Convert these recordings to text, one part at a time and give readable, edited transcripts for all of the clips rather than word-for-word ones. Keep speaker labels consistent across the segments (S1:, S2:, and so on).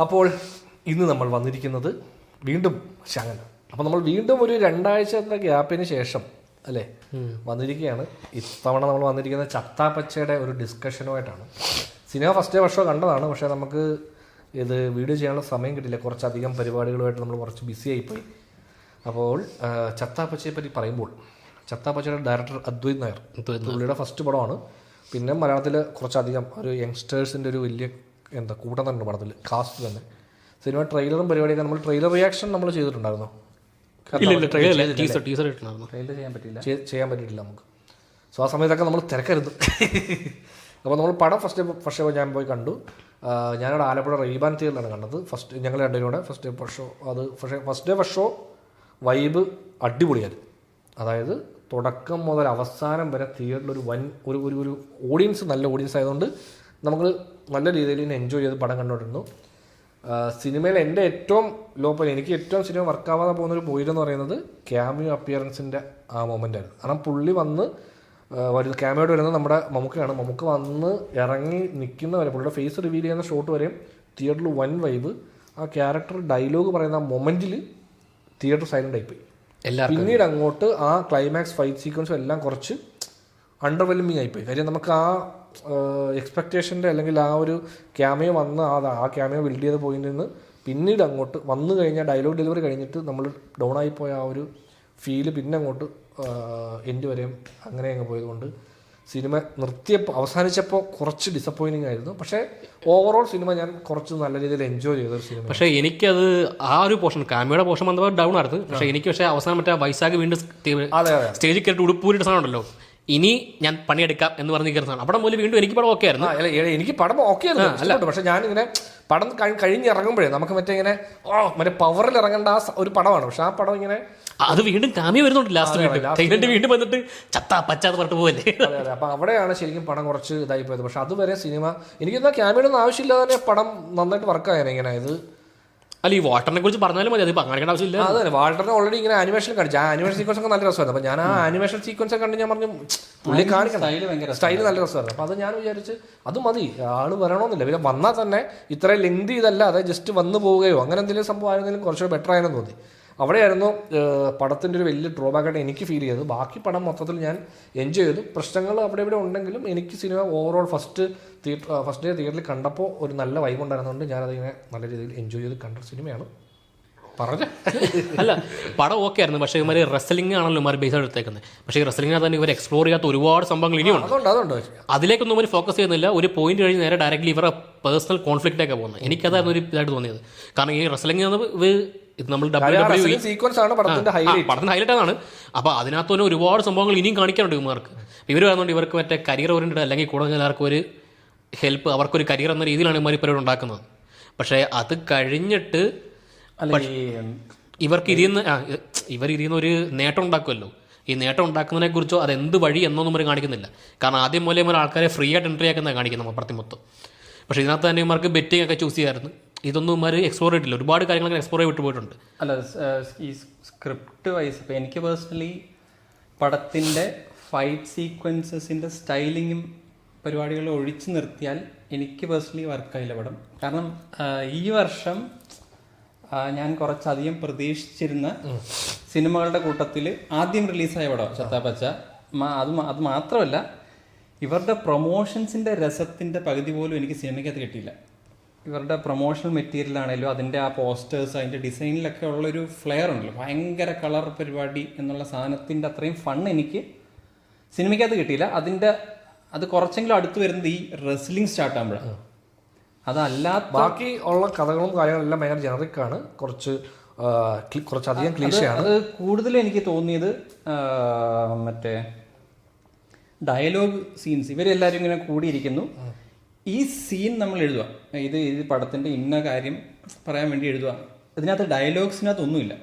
S1: അപ്പോൾ ഇന്ന് നമ്മൾ വന്നിരിക്കുന്നത് വീണ്ടും ശകൻ. അപ്പോൾ നമ്മൾ വീണ്ടും ഒരു 2 ആഴ്ചത്തെ ഗ്യാപ്പിന് ശേഷം അല്ലേ വന്നിരിക്കുകയാണ്. ഇത്തവണ നമ്മൾ വന്നിരിക്കുന്നത് ചത്താപ്പച്ചയുടെ ഒരു ഡിസ്കഷനുമായിട്ടാണ്. സിനിമ ഫസ്റ്റ് വർഷം കണ്ടതാണ്, പക്ഷേ നമുക്ക് ഇത് വീഡിയോ ചെയ്യാനുള്ള സമയം കിട്ടില്ല. കുറച്ചധികം പരിപാടികളുമായിട്ട് നമ്മൾ കുറച്ച് ബിസി ആയിപ്പോയി. അപ്പോൾ ചത്താപ്പച്ചയെ പറ്റി പറയുമ്പോൾ, ചത്താപ്പച്ചയുടെ ഡയറക്ടർ അദ്വൈത് നായർ, പുള്ളിയുടെ ഫസ്റ്റ് പടമാണ്. പിന്നെ മലയാളത്തിൽ കുറച്ചധികം ഒരു യങ്സ്റ്റേഴ്സിൻ്റെ ഒരു വലിയ കൂട്ടം തന്നെ പടത്തിൽ കാസ്റ്റ് തന്നെ. സിനിമ ട്രെയിലറും പരിപാടിയൊക്കെ നമ്മൾ ട്രെയിലർ റിയാക്ഷൻ നമ്മൾ ചെയ്തിട്ടുണ്ടായിരുന്നോ? ചെയ്യാൻ പറ്റിയിട്ടില്ല നമുക്ക്. സോ ആ സമയത്തൊക്കെ നമ്മൾ തിരക്കരുത്. അപ്പോൾ നമ്മൾ പടം ഫസ്റ്റ് ഞാൻ പോയി കണ്ടു. ഞാനവിടെ ആലപ്പുഴ റീബാൻ തിയേറ്ററിലാണ് കണ്ടത്. ഞങ്ങൾ രണ്ടുപേരും കൂടെ ഫസ്റ്റ് ഡേ ഫസ്റ്റ് ഷോ. അത് first day first show vibe അടിപൊളിയായിരുന്നു. അതായത് തുടക്കം മുതൽ അവസാനം വരെ തിയേറ്ററിൽ ഒരു ഓഡിയൻസ്, നല്ല ഓഡിയൻസ് ആയതുകൊണ്ട് നമുക്ക് നല്ല രീതിയിൽ എൻജോയ് ചെയ്ത് പടം കണ്ടുകൊണ്ടിരുന്നു. സിനിമയിൽ എൻ്റെ ഏറ്റവും എനിക്ക് ഏറ്റവും സിനിമ വർക്കാവാതെ പോകുന്നൊരു പോയിന്റ് എന്ന് പറയുന്നത് ക്യാമിയോ അപ്പിയറൻസിൻ്റെ ആ മൊമെൻ്റ് ആയിരുന്നു. കാരണം പുള്ളി വന്ന് ക്യാമിയോട് വരുന്നത് നമ്മുടെ മമ്മൂക്കയാണ്. മമ്മൂക്ക വന്ന് ഇറങ്ങി നിൽക്കുന്ന വരെ, പുള്ളിയുടെ ഫേസ് റിവീൽ ചെയ്യുന്ന ഷോട്ട് വരെയും തിയേറ്ററിൽ വൻ വൈബ്. ആ ക്യാരക്ടർ ഡയലോഗ് പറയുന്ന ആ മൊമെൻറ്റിൽ തിയേറ്റർ സൈലൻ്റ് ആയിപ്പോയി. പിന്നീട് അങ്ങോട്ട് ആ ക്ലൈമാക്സ് ഫൈറ്റ് സീക്വൻസും എല്ലാം കുറച്ച് അണ്ടർവെൽമിങ് ആയിപ്പോയി. കാര്യം നമുക്ക് ആ എക്സ്പെക്റ്റേഷൻ്റെ അല്ലെങ്കിൽ ആ ഒരു ക്യാമിയോ വന്ന് ആ ക്യാമിയോ ബിൽഡ് ചെയ്ത പോയിന്റിൽ നിന്ന് പിന്നീട് അങ്ങോട്ട് വന്നു കഴിഞ്ഞാൽ ഡയലോഗ് ഡെലിവറി കഴിഞ്ഞിട്ട് നമ്മൾ ഡൗൺ ആയിപ്പോയ ആ ഒരു ഫീല് പിന്നെ അങ്ങോട്ട് എൻഡ് വരെയും അങ്ങനെ അങ്ങ് പോയതുകൊണ്ട് സിനിമ അവസാനിച്ചപ്പോൾ കുറച്ച് ഡിസപ്പോയിൻറ്റിങ് ആയിരുന്നു. പക്ഷേ ഓവറോൾ സിനിമ ഞാൻ കുറച്ച് നല്ല രീതിയിൽ എൻജോയ് ചെയ്തൊരു സിനിമ.
S2: പക്ഷേ എനിക്കത് ആ ഒരു പോർഷൻ, കാമിയുടെ പോർഷൻ വന്നപ്പോൾ ഡൗൺ ആയിരുന്നു. പക്ഷേ എനിക്ക് അവസാനം മറ്റേ വൈശാഖ് വീണ്ടും സ്റ്റേജിൽ കയറിട്ട് ഉടുപ്പൂരിട്ട് സാധനം ഉണ്ടല്ലോ, ഇനി ഞാൻ പണിയെടുക്കാം എന്ന് പറഞ്ഞിരിക്കുന്നതാണ്. പടം പോലെ വീണ്ടും എനിക്ക് പടം ഓക്കെ ആയിരുന്നു.
S1: എനിക്ക് പടം ഓക്കെ ആയിരുന്നു. പക്ഷെ ഞാനിങ്ങനെ പടം കഴിഞ്ഞിറങ്ങുമ്പോഴേ നമുക്ക് മറ്റേ പവറിൽ ഇറങ്ങേണ്ട ആ ഒരു പടമാണ്. പക്ഷെ ആ പടം ഇങ്ങനെ
S2: അത് വീണ്ടും കാമിയ വരുന്നുണ്ട് ലാസ്റ്റ് വീണ്ടും വന്നിട്ട് ചത്താ പച്ചാന്ന് പറഞ്ഞിട്ട് പോകല്ലേ.
S1: അതെ. അപ്പൊ അവിടെയാണ് ശരിക്കും പടം കുറച്ച് ഇതായി പോയത്. പക്ഷെ അതുവരെ സിനിമ എനിക്കെന്താ ക്യാമിയുടെ ഒന്നും ആവശ്യമില്ലാതെ തന്നെ പടം നന്നായിട്ട് വർക്കായാണ്. ഇങ്ങനെ ഇത്
S2: അല്ല, ഈ വാൾട്ടറിനെ കുറിച്ച് പറഞ്ഞാലും മതി, അത് കാണിക്കേണ്ട ആവശ്യമില്ല.
S1: അതെ, വാൾട്ടറിനെ ഓൾറെഡി ഇങ്ങനെ ആനിമേഷൻ കാണിച്ചു. ആ ആനിമേഷൻ സീക്വൻസ് ഒക്കെ നല്ല രസമായിരുന്നു. അപ്പൊ ഞാൻ ആ ആനിമേഷൻ സീക്വൻസ് ഒക്കെ കണ്ട് ഞാൻ പറഞ്ഞു പുള്ളി കാണിക്കണം, സ്റ്റൈല് നല്ല രസമായിരുന്നു. അപ്പൊ അത് ഞാൻ വിചാരിച്ച് അത് മതി, ആള് വരണമെന്നില്ല. പിന്നെ വന്നാൽ തന്നെ ഇത്രയും ലെങ്തി ഇതല്ല, അതായത് ജസ്റ്റ് വന്നു പോവുകയോ അങ്ങനെ എന്തെങ്കിലും സംഭവം ആയിരുന്നെങ്കിലും കുറച്ചുകൂടെ ബെറ്റർ ആയെന്ന് തോന്നി. അവിടെയായിരുന്നു പടത്തിൻ്റെ ഒരു വലിയ ഡ്രോബാക്കായിട്ട് എനിക്ക് ഫീൽ ചെയ്തത്. ബാക്കി പടം മൊത്തത്തിൽ ഞാൻ എൻജോയ് ചെയ്തു. പ്രശ്നങ്ങൾ അവിടെ ഇവിടെ ഉണ്ടെങ്കിലും എനിക്ക് സിനിമ ഓവറോൾ ഫസ്റ്റ് ഡേ തിയേറ്ററിൽ കണ്ടപ്പോൾ ഒരു നല്ല വൈബ് ഉണ്ടായിരുന്നതുകൊണ്ട് ഞാനതിങ്ങനെ നല്ല രീതിയിൽ എൻജോയ് ചെയ്ത് കണ്ട സിനിമയാണ്. പറഞ്ഞ
S2: അല്ല, പടം ഓക്കെ ആയിരുന്നു. പക്ഷേ ഇവർ റെസ്ലിംഗ് ആണല്ലോ ഇവർ ബേസ് എടുത്തേക്കുന്നത്. പക്ഷേ ഈ റെസ്ലിംഗിനകത്ത് തന്നെ ഇവർ എക്സ്പ്ലോർ ചെയ്യാത്ത ഒരുപാട് സംഭവങ്ങൾ ഇനിയുണ്ട്.
S1: അതുകൊണ്ട്
S2: അതിലേക്കൊന്നും ഇവർ ഫോക്കസ് ചെയ്യുന്നില്ല. ഒരു പോയിന്റ് കഴിഞ്ഞ് നേരെ ഡയറക്റ്റ്ലി ഇവരുടെ പേഴ്സണൽ കോൺഫ്ലിക്റ്റൊക്കെ പോകുന്നത്. എനിക്കതായിരുന്നു ഒരു ഇതായിട്ട് തോന്നിയത്. കാരണം ഈ റെസ്ലിംഗ് ഇത് നമ്മൾ പടത്തിന്റെ ഹൈലൈറ്റ് ആണ്. അപ്പോൾ അതിനകത്ത് തന്നെ ഒരുപാട് സംഭവങ്ങൾ ഇനിയും കാണിക്കാനുണ്ട് ഇവർക്ക്. ഇവർ പറയുന്നുണ്ട് ഇവർക്ക് മറ്റേ കരിയർ ഓറിയന്റഡ് അല്ലെങ്കിൽ കൂടുതൽ എല്ലാവർക്കും ഒരു ഹെൽപ്പ്, അവർക്കൊരു കരിയർ എന്ന രീതിയിലാണ് ഇവർ ഇപ്പോൾ ഉണ്ടാക്കുന്നത്. പക്ഷേ അത് കഴിഞ്ഞിട്ട് ഇവർ ഇതിന്ന് ഒരു നേട്ടം ഉണ്ടാക്കുമല്ലോ. ഈ നേട്ടം ഉണ്ടാക്കുന്നതിനെ കുറിച്ചോ അതെന്ത് വഴി എന്നൊന്നും ഇവർ കാണിക്കുന്നില്ല. കാരണം ആദ്യം മൂലം ഇവർ ആൾക്കാരെ ഫ്രീ ആയിട്ട് എൻട്രി ആക്കുന്നതാണ് കാണിക്കുന്നത് അപ്പുറത്തി മൊത്തം. പക്ഷേ ഇതിനകത്ത് തന്നെ ഇവർക്ക് ബെറ്റിംഗ് ഒക്കെ ചൂസ് ചെയ്യാമായിരുന്നു. ഇതൊന്നും ഇവർ എക്സ്പ്ലോർ ചെയ്തിട്ടില്ല. ഒരുപാട് കാര്യങ്ങളൊക്കെ എക്സ്പ്ലോർ ചെയ്ത് വിട്ടുപോയിട്ടുണ്ട്.
S3: അല്ല, ഈ സ്ക്രിപ്റ്റ് വൈസ് ഇപ്പം എനിക്ക് പേഴ്സണലി പടത്തിൻ്റെ ഫൈറ്റ് സീക്വൻസസിൻ്റെ സ്റ്റൈലിങ്ങും പരിപാടികളും ഒഴിച്ചു നിർത്തിയാൽ എനിക്ക് പേഴ്സണലി വർക്കായില്ല പടം. കാരണം ഈ വർഷം ഞാൻ കുറച്ചധികം പ്രതീക്ഷിച്ചിരുന്ന സിനിമകളുടെ കൂട്ടത്തിൽ ആദ്യം റിലീസായ പടം ചത്താപ്പച്ച. അത് മാത്രമല്ല, ഇവരുടെ പ്രൊമോഷൻസിൻ്റെ രസത്തിൻ്റെ പകുതി പോലും എനിക്ക് സിനിമയ്ക്കകത്ത് കിട്ടിയില്ല. ഇവരുടെ പ്രൊമോഷണൽ മെറ്റീരിയൽ ആണെങ്കിലും അതിൻ്റെ ആ പോസ്റ്റേഴ്സ്, അതിൻ്റെ ഡിസൈനിലൊക്കെ ഉള്ളൊരു ഫ്ലെയർ ഉണ്ടല്ലോ, ഭയങ്കര കളർ പരിപാടി എന്നുള്ള സാധനത്തിൻ്റെ അത്രയും ഫൺ എനിക്ക് സിനിമയ്ക്കകത്ത് കിട്ടിയില്ല. അത് കുറച്ചെങ്കിലും അടുത്ത് വരുന്നത് ഈ റെസ്ലിംഗ് സ്റ്റാർട്ട് ആകുമ്പോഴാണ്. അതല്ലാത്ത
S1: ബാക്കി ഉള്ള കഥകളും കാര്യങ്ങളെല്ലാം ഭയങ്കര ജനറിക്കാണ്, കുറച്ചധികം ക്ലീശയാണ്.
S3: അത് കൂടുതൽ എനിക്ക് തോന്നിയത് മറ്റേ ഡയലോഗ് സീൻസ്. ഇവരെല്ലാവരും ഇങ്ങനെ കൂടിയിരിക്കുന്നു, ഈ സീൻ നമ്മൾ എഴുതുക, ഇത് പടത്തിൻ്റെ ഇന്ന കാര്യം പറയാൻ വേണ്ടി എഴുതുക. ഇതിനകത്ത് ഡയലോഗ്സിനകത്ത് ഒന്നുമില്ല.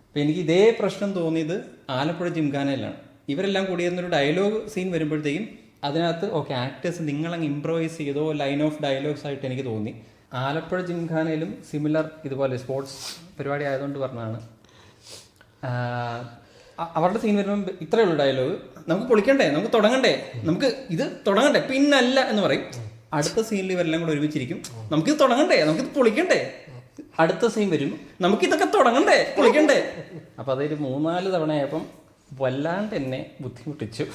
S3: അപ്പം എനിക്ക് ഇതേ പ്രശ്നം തോന്നിയത് ആലപ്പുഴ ജിംഖാനയിലാണ്. ഇവരെല്ലാം കൂടിയിരുന്നൊരു ഡയലോഗ് സീൻ വരുമ്പോഴത്തേക്കും അതിനകത്ത് ഓക്കെ ആക്ടേഴ്സ് നിങ്ങളങ്ങ് ഇംപ്രവൈസ് ചെയ്തോ ലൈൻ ഓഫ് ഡയലോഗ്സ് ആയിട്ട് എനിക്ക് തോന്നി. ആലപ്പുഴ ജിംഖാനയിലും സിമിലർ ഇതുപോലെ സ്പോർട്സ് പരിപാടി ആയതുകൊണ്ട് പറഞ്ഞതാണ്. അവരുടെ സീൻ വരുമ്പോൾ ഇത്രയേ ഉള്ളൂ ഡയലോഗ്, നമുക്ക് പൊളിക്കണ്ടേ, നമുക്ക് തുടങ്ങണ്ടേ, നമുക്ക് ഇത് തുടങ്ങണ്ടേ, പിന്നല്ല എന്ന് പറയും. അടുത്ത സീനിൽ ഇവരെല്ലാം കൂടെ ഒരുമിച്ചിരിക്കും, നമുക്കിത് തുടങ്ങണ്ടേ, നമുക്കിത് പൊളിക്കണ്ടേ, അടുത്ത സീൻ വരും, നമുക്കിതൊക്കെ തുടങ്ങണ്ടേ, പൊളിക്കണ്ടേ. അപ്പം അതൊരു 3-4 തവണയായപ്പം വല്ലാണ്ട് എന്നെ ബുദ്ധിമുട്ടിച്ചു.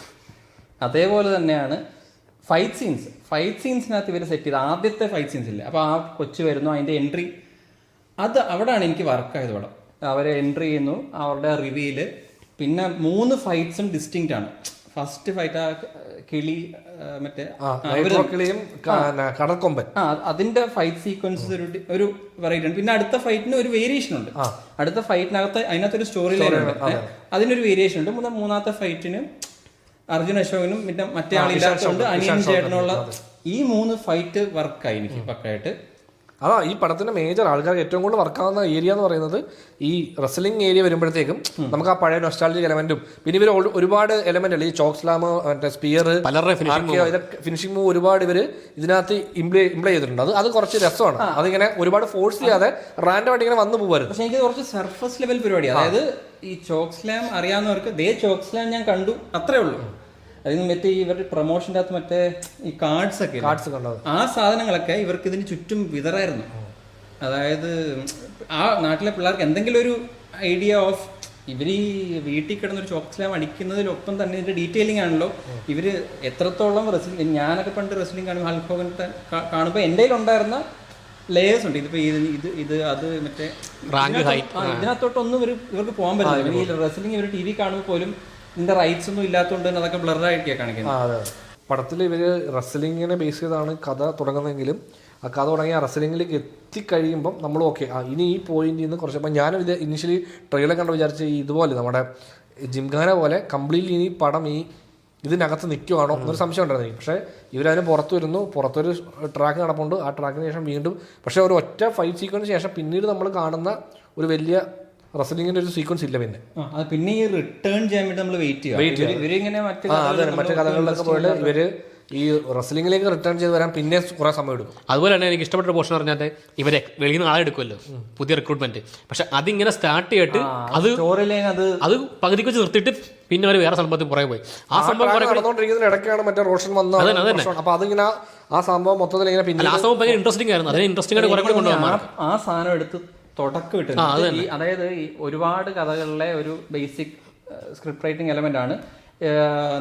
S3: അതേപോലെ തന്നെയാണ് ഫൈറ്റ് സീൻസിനകത്ത് ഇവർ സെറ്റ് ചെയ്ത് ആദ്യത്തെ ഫൈറ്റ് സീൻസ് ഇല്ല, അപ്പോൾ ആ കൊച്ചു വരുന്നു, അതിൻ്റെ എൻട്രി, അത് അവിടെയാണ് എനിക്ക് വർക്കായത്. പടം അവരെ എൻട്രി ചെയ്യുന്നു, അവരുടെ റിവീല്, പിന്നെ 3 ഫൈറ്റ്സും ഡിസ്റ്റിങ്ക്റ്റ് ആണ്. ഫസ്റ്റ് ഫൈറ്റ് ആ കിളി മറ്റേ
S1: കടൽക്കൊമ്പൻ,
S3: അതിന്റെ ഫൈറ്റ് സീക്വൻസസ് ഒരു വെറൈറ്റി ഉണ്ട്. പിന്നെ അടുത്ത ഫൈറ്റിന് ഒരു വേരിയേഷൻ ഉണ്ട്, അടുത്ത ഫൈറ്റിനകത്ത് അതിനകത്തൊരു സ്റ്റോറി ലൈൻ ഉണ്ട്, അതിനൊരു വേരിയേഷൻ ഉണ്ട്. മൂന്നാമത്തെ ഫൈറ്റിന് അർജുൻ അശോകനും പിന്നെ മറ്റേ ആളില്ലാത്തതുകൊണ്ട് അനിയൻ ചേട്ടനുള്ള ഈ 3 ഫൈറ്റ് വർക്കായി എനിക്ക് പക്കായിട്ട്.
S1: അതാ ഈ പടത്തിന്റെ മേജർ ആൾക്കാർക്ക് ഏറ്റവും കൂടുതൽ വർക്കാവുന്ന ഏരിയ എന്ന് പറയുന്നത് ഈ റെസ്ലിംഗ് ഏരിയ വരുമ്പോഴത്തേക്കും നമുക്ക് ആ പഴയ നൊസ്റ്റാൾജിക് എലമെന്റും പിന്നെ ഇവർ ഒരുപാട് എലമെന്റ് അല്ലേ, ഈ ചോക്ക് സ്ലാം, മറ്റേ സ്പിയർ, ഇതൊക്കെ ഫിനിഷിംഗ് മൂവ് ഒരുപാട് ഇവര് ഇതിനകത്ത് ഇംപ്ലൈ ചെയ്തിട്ടുണ്ട്. അത് കുറച്ച് രസമാണ്. അതിങ്ങനെ ഒരുപാട് ഫോഴ്സ് ചെയ്യാതെ റാൻഡമായിട്ട് ഇങ്ങനെ വന്നു പോകാറ്.
S3: പക്ഷെ എനിക്ക് കുറച്ച് സർഫസ് ലെവൽ പരിപാടി, അതായത് ഈ ചോക്ക് സ്ലാം അറിയാവുന്നവർക്ക് ചോക്ക് സ്ലാം ഞാൻ കണ്ടു, അത്രേ ഉള്ളൂ. അതിന് മറ്റേ ഇവരുടെ പ്രൊമോഷൻ്റെ അകത്ത് മറ്റേ ഈ കാർഡ്സ് കണ്ടത്, ആ സാധനങ്ങളൊക്കെ ഇവർക്ക് ഇതിന് ചുറ്റും വിതറായിരുന്നു. അതായത് ആ നാട്ടിലെ പിള്ളേർക്ക് എന്തെങ്കിലും ഒരു ഐഡിയ ഓഫ് ഇവർ ഈ വീട്ടിൽ കിടന്നൊരു ചോക്ക് സ്ലാം അടിക്കുന്നതിലൊപ്പം തന്നെ ഇതിന്റെ ഡീറ്റെയിലിംഗ് ആണല്ലോ ഇവര് എത്രത്തോളം റെസ്ലിംഗ്. ഞാനൊക്കെ പണ്ട് റെസ്ലിംഗ് കാണുമ്പോൾ ഹൾക്ക് ഹോഗൻ കാണുമ്പോൾ എൻ്റെ കയ്യിലുണ്ടായിരുന്ന ലേയേഴ്സ് ഉണ്ട്. ഇതിപ്പോ ഇത് അത് മറ്റേ ഇതിനകത്തോട്ടൊന്നും ഇവർക്ക് പോകാൻ പറ്റില്ല. ഈ റെസ്ലിംഗ് ഇവർ TV കാണുമ്പോൾ പോലും ഇതിന്റെ റൈറ്റ്സ് ഒന്നും ഇല്ലാത്തതുകൊണ്ട് തന്നെ അതൊക്കെ ബ്ലറായിട്ടൊക്കെ കാണിക്കുന്നത്.
S1: പടത്തിൽ ഇവര് റെസ്ലിംഗിനെ ബേസ് ചെയ്താണ് കഥ തുടങ്ങുന്നതെങ്കിലും ആ കഥ തുടങ്ങി ആ റെസ്ലിംഗിലേക്ക് എത്തിക്കഴിയുമ്പം നമ്മൾ ഓക്കെ ഇനി ഈ പോയിന്റിൽ നിന്ന് കുറച്ച്. അപ്പം ഞാനും ഇത് ഇനിഷ്യലി ട്രെയിലർ കണ്ട് വിചാരിച്ച് ഇതുപോലെ നമ്മുടെ ജിംഖാന പോലെ കംപ്ലീറ്റ്ലി ഇനി പടം ഇതിനകത്ത് നിൽക്കുവാണോ എന്നൊരു സംശയം ഉണ്ടായിരുന്നു എനിക്ക്. പക്ഷേ ഇവരതിന് പുറത്തൊരു ട്രാക്ക് നടപ്പുണ്ട്. ആ ട്രാക്കിന് ശേഷം വീണ്ടും പക്ഷേ ഒരു ഒറ്റ ഫൈറ്റ് സീക്വൻസിന് ശേഷം പിന്നീട് നമ്മൾ കാണുന്ന ഒരു വലിയ റെസ്ലിംഗിന്റെ ഒരു സീക്വൻസ് ഇല്ല.
S3: പിന്നെ ഈ റിട്ടേൺ ചെയ്യാൻ വേണ്ടി നമ്മൾ വെയിറ്റ് ചെയ്യും.
S1: മറ്റു കഥകളിലൊക്കെ പോലെ ഇവര് ഈ റെസ്ലിംഗിലേക്ക് റിട്ടേൺ ചെയ്ത് വരാൻ പിന്നെ കുറെ സമയം എടുക്കും.
S2: അതുപോലെ തന്നെ എനിക്ക് ഇഷ്ടപ്പെട്ട ഒരു പോർഷൻ പറഞ്ഞാൽ ഇവരെ വെളിയിൽ നിന്ന് ആളെ എടുക്കുമല്ലോ, പുതിയ റിക്രൂട്ട്മെന്റ്. പക്ഷെ അതിങ്ങനെ സ്റ്റാർട്ട് ചെയ്തിട്ട് അത് പകുതിക്ക് വെച്ച് നിർത്തിയിട്ട് പിന്നെ അവർ വേറെ സംഭവത്തിൽ പുറകെ പോയി. ആ സംഭവം
S1: നടന്നുകൊണ്ടിരിക്കുന്നതിന് ഇടയ്ക്കാണ് മറ്റേ റോഷൻ വന്നത്. അപ്പൊ അതിങ്ങനെ ആ സംഭവം മൊത്തത്തിൽ ഇങ്ങനെ പിന്നെ
S2: ആ സംഭവം ഭയങ്കര ഇൻട്രസ്റ്റിംഗ് ആയിരുന്നു. അതിന് ഇൻട്രസ്റ്റിംഗ് ആയിട്ട് കുറെ കൂടെ കൊണ്ടുപോകാൻ
S3: ആ സാധനം എടുത്ത് തുടക്കം ഇട്ടു. അതായത് ഈ ഒരുപാട് കഥകളിലെ ഒരു ബേസിക് സ്ക്രിപ്റ്റ് റൈറ്റിംഗ് എലമെന്റ് ആണ്.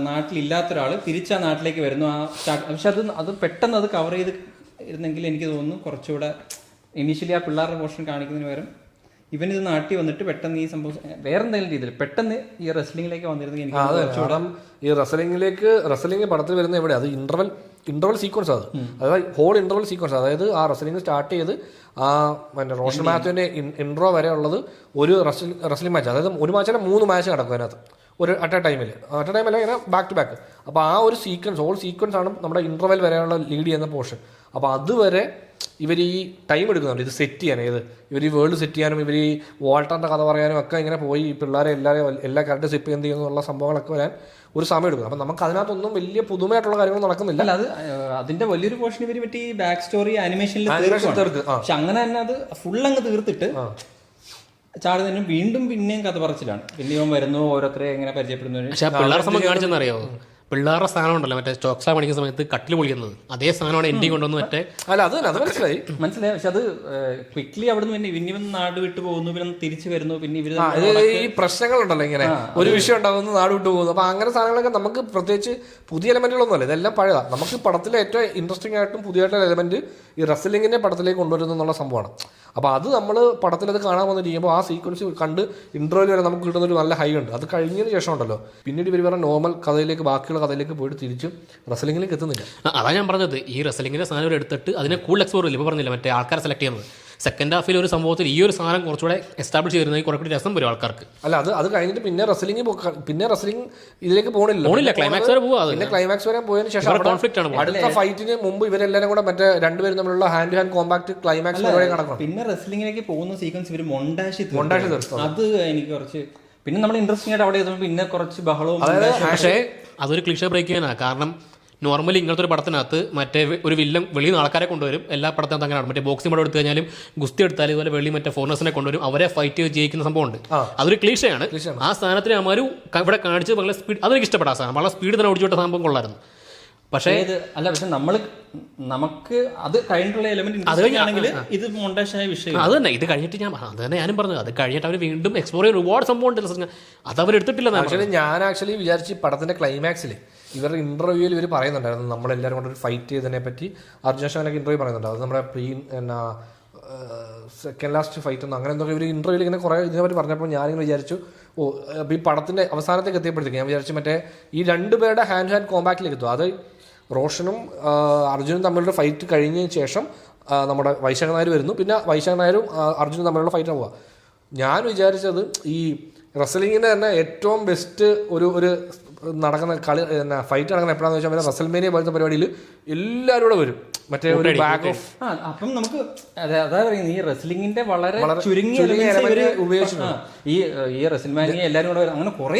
S3: നാട്ടിലില്ലാത്ത ഒരാൾ തിരിച്ചാ നാട്ടിലേക്ക് വരുന്നു. പക്ഷെ അത് പെട്ടെന്ന് അത് കവർ ചെയ്ത് ഇരുന്നെങ്കിൽ എനിക്ക് തോന്നുന്നു കുറച്ചുകൂടെ ഇനീഷ്യലി ആ പിള്ളേരുടെ പോർഷൻ കാണിക്കുന്നതിന് പകരം ഇവനിത് നാട്ടിൽ വന്നിട്ട് പെട്ടെന്ന് ഈ സംഭവം വേറെ എന്തെങ്കിലും രീതിയിൽ പെട്ടെന്ന് ഈ റെസ്ലിംഗിലേക്ക് വന്നിരുന്നെങ്കിൽ
S1: എനിക്ക് ഈ റെസ്ലിംഗ് പടത്തിൽ വരുന്ന എവിടെ അത് ഇന്റർവൽ സീക്വൻസ് അതായത് ഹോൾ ഇന്റർവൽ സീക്വൻസ്. അതായത് ആ റെസ്ലിംഗ് സ്റ്റാർട്ട് ചെയ്ത് ആ പിന്നെ റോഷൻ മാത്യുവിന്റെ ഇൻട്രോ വരെ ഉള്ളത് ഒരു റെസ്ലിംഗ് മാച്ച്. അതായത് ഒരു മാച്ചിലെ 3 മാച്ച് നടക്കും അതിനകത്ത് ഒരു അറ്റ് എ ടൈമിൽ ഇങ്ങനെ ബാക്ക് ടു ബാക്ക്. അപ്പോൾ ആ ഒരു ഹോൾ സീക്വൻസ് ആണ് നമ്മുടെ ഇന്റർവെൽ വരെയുള്ള ലീഡ് ചെയ്യുന്ന പോർഷൻ. അപ്പോൾ അതുവരെ ഇവർ ഈ ടൈം എടുക്കുന്നുണ്ട് ഇത് സെറ്റ് ചെയ്യാൻ. ഇവർ ഈ വേൾഡ് സെറ്റ് ചെയ്യാനും ഇവർ ഈ വാൾട്ടറിന്റെ കഥ പറയാനും ഒക്കെ ഇങ്ങനെ പോയി പിള്ളേരെ എല്ലാ ക്യാരക്ടർ സെറ്റ് എന്ത് ചെയ്യുന്നുള്ള സംഭവങ്ങളൊക്കെ വരാൻ ഒരു സമയം എടുക്കും. അപ്പം നമുക്ക് അതിനകത്തൊന്നും വലിയ പുതുമയായിട്ടുള്ള കാര്യങ്ങൾ നടക്കുന്നില്ല.
S3: അത് അതിന്റെ വലിയൊരു പോർഷൻ ഇവർ പറ്റി ബാക്ക് സ്റ്റോറി ആനിമേഷനിൽ തീർക്കും. പക്ഷെ അങ്ങനെ തന്നെ അത് ഫുൾ അങ്ങ് തീർത്തിട്ട് ചാടി തന്നെ വീണ്ടും പിന്നെയും കഥ പറച്ചിലാണ്. പിന്നെയും വരുന്നു ഓരോരുത്തരെ എങ്ങനെ പരിചയപ്പെടുന്നു.
S2: പക്ഷെ പിള്ളേരെ സംഭവം കാണിച്ചെന്നറിയോ, പിള്ളേരുടെ സ്ഥാനം ഉണ്ടല്ലോ മറ്റേ ചോക്സാ പഠിക്കുന്ന സമയത്ത് കട്ടിൽ പൊളിക്കുന്നത് അതേ സാധനമാണ് എൻഡി കൊണ്ടുവന്ന് മറ്റേ
S1: അത് മനസ്സിലായി.
S3: പക്ഷെ അത് ക്വിക്ലി അവിടെ നിന്ന് പിന്നെ നാട് വിട്ടു പോകുന്നു, പിന്നെ തിരിച്ചു വരുന്നു, പിന്നെ ഇവര്
S1: ഈ പ്രശ്നങ്ങളുണ്ടല്ലോ ഇങ്ങനെ ഒരു വിഷയം ഉണ്ടാകുന്നു, നാട് വിട്ടു പോകുന്നു. അപ്പൊ അങ്ങനെ സാധനങ്ങളൊക്കെ നമുക്ക് പ്രത്യേകിച്ച് പുതിയ എലമെന്റുകളൊന്നും അല്ല, ഇതെല്ലാം പഴയതാണ്. നമുക്ക് പടത്തിലെ ഏറ്റവും ഇൻട്രസ്റ്റിംഗ് ആയിട്ടും പുതിയതായിട്ടുള്ള എലമെന്റ് ഈ റെസ്ലിംഗിന്റെ പടത്തിലേക്ക് കൊണ്ടുവരുന്നു എന്നുള്ള സംഭവമാണ്. അപ്പോൾ അത് നമ്മൾ പടത്തിലത് കാണാൻ വന്നിരിക്കുമ്പോൾ ആ സീക്വൻസ് കണ്ട് ഇൻട്രോയിൽ വരെ നമുക്ക് കിട്ടുന്ന ഒരു നല്ല ഹൈ ഉണ്ട്. അത് കഴിഞ്ഞതിന് ശേഷം ഉണ്ടല്ലോ പിന്നീട് ഇവർ വേറെ നോർമൽ കഥയിലേക്ക് ബാക്കിയുള്ള കഥയിലേക്ക് പോയിട്ട് തിരിച്ചും റെസ്ലിംഗിലേക്ക് എത്തുന്നില്ല.
S2: അതാണ് ഞാൻ പറഞ്ഞത്, ഈ റെസ്ലിംഗിന്റെ സാധനം എടുത്തിട്ട് അതിനെ കൂടുതൽ എക്സ്പ്ലോർ ചെയ്യില്ല. ഇപ്പോൾ പറഞ്ഞില്ല മറ്റേ ആൾക്കാരെ സെലക്ട് ചെയ്യുന്നത് സെക്കൻഡ് ഹാഫിൽ ഒരു സംഭവത്തിൽ ഈ ഒരു സാധനം കുറച്ചുകൂടെ എസ്റ്റാബ്ലിഷ് ചെയ്യുന്നത് കുറെ കൂടി രസം വരും ആൾക്കാർക്ക്.
S1: അല്ല അത് കഴിഞ്ഞിട്ട് പിന്നെ റെസ്ലിംഗ് ഇതിലേക്ക് പോകണില്ല.
S2: ക്ലൈമാക്സ് വരെ പോവാ.
S1: പിന്നെ ക്ലൈമാക്സ് വരെ പോയതിനു ശേഷം
S2: കോൺഫ്ലിക്റ്റ് ആണ്.
S1: അടുത്ത ഫൈറ്റിന് മുമ്പ് ഇവരെല്ലാരും കൂടെ മറ്റേ രണ്ടുപേരും തമ്മിലുള്ള hand to hand combat climax വരെ നടക്കണം.
S3: പിന്നെ റെസ്ലിംഗിലേക്ക് പോകുന്ന സീക്വൻസ് ഇവർ മൊണ്ടാഷി അത് എനിക്ക് കുറച്ച് പിന്നെ നമ്മൾ ഇൻട്രസ്റ്റിംഗ് ആയിട്ട് അവിടെ എത്തുമ്പോൾ പിന്നെ കുറച്ച് ബഹളവും.
S2: പക്ഷേ അതൊരു ക്ലിഷേ ബ്രേക്ക് ചെയ്യാനാണ്. കാരണം നോർമലി ഇങ്ങനത്തെ ഒരു പടത്തിനകത്ത് മറ്റേ ഒരു വില്ലൻ വെളിയിൽ നിന്ന് ആൾക്കാരെ കൊണ്ടുവരും. എല്ലാ പടത്തിനകത്ത് അങ്ങനെയാണ്. മറ്റേ ബോക്സിംഗ് പടം എടുത്തു കഴിഞ്ഞാലും ഗുസ്തി എടുത്താലും ഇതുപോലെ വെളി മറ്റേ ഫോറിനേഴ്സിനെ കൊണ്ടുവരും, അവരെ ഫൈറ്റ് ചെയ്ത് ജയിക്കുന്ന സംഭവമുണ്ട്. അതൊരു ക്ലീഷയാണ്. ആ സ്ഥാനത്തിന് അമ്മ ഇവിടെ കാണിച്ച് വളരെ സ്പീഡ്, അതെനിക്ക് ഇഷ്ടപ്പെട്ട ആ സാധനം. വളരെ സ്പീഡ് തന്നെ ഓടിച്ചോട്ട സംഭവം കൊള്ളായിരുന്നു. പക്ഷേ
S3: പക്ഷെ നമുക്ക് അത് കഴിഞ്ഞിട്ടുള്ള എലമെന്റ് ആണെങ്കിൽ ഇത് മോണ്ടേഷായ വിഷയം.
S2: അത് തന്നെ ഇത് കഴിഞ്ഞിട്ട് അത് തന്നെ ഞാനും പറഞ്ഞു, അത് കഴിഞ്ഞിട്ട് അവർ വീണ്ടും എക്സ്പ്ലോർ ചെയ്ത് ഒരുപാട് സംഭവം ഉണ്ടല്ലോ, അത് അവർ എടുത്തിട്ടില്ല.
S1: ഞാൻ ആക്ച്വലി വിചാരിച്ച് പടത്തിന്റെ ക്ലൈമാക്സിൽ ഇവരുടെ ഇന്റർവ്യൂവിൽ ഇവർ പറയുന്നുണ്ടായിരുന്നു, നമ്മളെല്ലാവരും കൊണ്ട് ഒരു ഫൈറ്റ് ചെയ്തതിനെ പറ്റി അർജുൻ ഷാനൊക്കെ ഇന്റർവ്യൂ പറയുന്നുണ്ടാവും. അത് നമ്മുടെ സെക്കൻഡ് ലാസ്റ്റ് ഫൈറ്റ് ഒന്നും അങ്ങനെ എന്തൊക്കെ ഇവർ ഇന്റർവ്യൂവിൽ ഇങ്ങനെ കുറേ ഇതിനെപ്പറ്റി പറഞ്ഞപ്പോൾ ഞാനിങ്ങനെ വിചാരിച്ചു, ഈ പടത്തിന്റെ അവസാനത്തേക്ക് എത്തിയപ്പോഴത്തേക്ക് ഞാൻ വിചാരിച്ചു മറ്റേ ഈ രണ്ടുപേരുടെ ഹാൻഡ് കോമ്പാക്റ്റിലേക്ക് എത്തും. അത് റോഷനും അർജുനും തമ്മിലുള്ള ഫൈറ്റ് കഴിഞ്ഞതിന് ശേഷം നമ്മുടെ വൈശാഖ് നായർ വരുന്നു, പിന്നെ വൈശാഖ് നായരും അർജുനും തമ്മിലുള്ള ഫൈറ്റ് പോവുക. ഞാൻ വിചാരിച്ചത് ഈ റെസ്ലിങ്ങിൻ്റെ തന്നെ ഏറ്റവും ബെസ്റ്റ് ഒരു നടക്കുന്ന കളി ഫൈറ്റ് നടക്കുന്ന എപ്പോഴാന്ന് വെച്ചാൽ റസൽമേനിയ പോലത്തെ പരിപാടിയിൽ എല്ലാവരും കൂടെ വരും, മറ്റേ ഒരു ബാക്ക് ഓഫ്.
S3: അപ്പം നമുക്ക് അതാ പറയുന്നത് ഈ റെസ്ലിംഗിന്റെ വളരെ ചുരുങ്ങിയ
S1: ഉപയോഗിച്ചു
S3: ഈ റെസ്ലിംഗാനിയ എല്ലാവരും കൂടെ അങ്ങനെ കുറെ.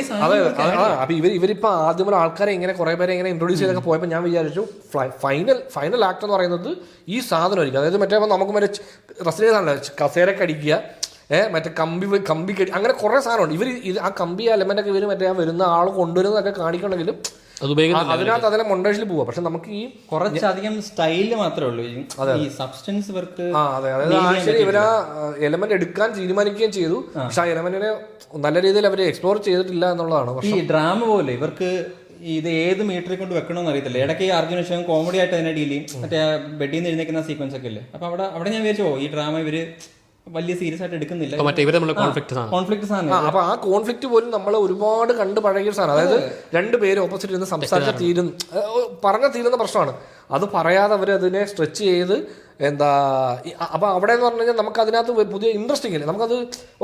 S1: അപ്പൊ ഇവരിപ്പോ ആദ്യം ആൾക്കാരെ ഇങ്ങനെ കുറെ പേരെ ഇങ്ങനെ ഇൻട്രൊഡ്യൂസ് ചെയ്തൊക്കെ പോയപ്പോൾ ഞാൻ വിചാരിച്ചു ഫൈനൽ ആക്ട് എന്ന് പറയുന്നത് ഈ സാധനമായിരിക്കും. അതായത് മറ്റേ നമുക്ക് മറ്റേ റെസ്ലിംഗ് സാധനം കസേരക്ക് അടിക്കുക, മറ്റേ കമ്പി കടി, അങ്ങനെ കുറെ സാധനമുണ്ട്. ഇവർ ആ കമ്പി എലമെന്റ് ഒക്കെ ഇവർ മറ്റേ വരുന്ന ആൾ കൊണ്ടുവരുന്നതൊക്കെ കാണിക്കണമെങ്കിലും അതിനകത്ത് അതിലെ മൊണ്ടേഷിൽ പോവാ. പക്ഷെ നമുക്ക് ഈ
S3: കുറച്ചധികം സ്റ്റൈല് മാത്രമേ ഉള്ളൂ, ഈ സബ്സ്റ്റൻസ് വർക്ക്.
S1: അതായത് ആക്ച്വലി ഇവരാ എലമെന്റ് എടുക്കാൻ തീരുമാനിക്കുകയും ചെയ്തു, പക്ഷെ ആ എലമെന്റിനെ നല്ല രീതിയിൽ അവർ എക്സ്പ്ലോർ ചെയ്തിട്ടില്ല എന്നുള്ളതാണ്.
S3: ഈ ഡ്രാമ പോലെ ഇവർക്ക് ഇത് ഏത് മീറ്ററിൽ കൊണ്ട് വെക്കണമെന്ന് അറിയത്തില്ല. ഇടയ്ക്ക് ഈ അർജുന ശേഷം കോമഡി ആയിട്ട് അതിനെ ഡീൽ ചെയ്യും, മറ്റേ ബെഡിൽ നിന്ന് എഴുന്നേക്കുന്ന സീക്വൻസ് ഒക്കെ ഇല്ലേ. അപ്പൊ അവിടെ ഞാൻ വിചാരിച്ചോ ഈ ഡ്രാമ ഇവര് വലിയ സീരിയസ് ആയിട്ട് എടുക്കുന്നില്ല. കോൺഫ്ലിക്റ്റ് സാധനം.
S1: അപ്പൊ ആ കോൺഫ്ലിക്റ്റ് പോലും നമ്മൾ ഒരുപാട് കണ്ട് പഴകിയ സാധനം. അതായത് രണ്ടുപേര് ഓപ്പോസിറ്റ് ഇരുന്ന് സംസാരിച്ചാൽ തീരുന്ന പ്രശ്നമാണ്. അത് പറയാതെ അവർ അതിനെ സ്ട്രെച്ച് ചെയ്ത് അപ്പൊ അവിടെ എന്ന് പറഞ്ഞു കഴിഞ്ഞാൽ നമുക്ക് അതിനകത്ത് പുതിയ ഇൻട്രസ്റ്റിംഗ് ഇല്ല. നമുക്കത്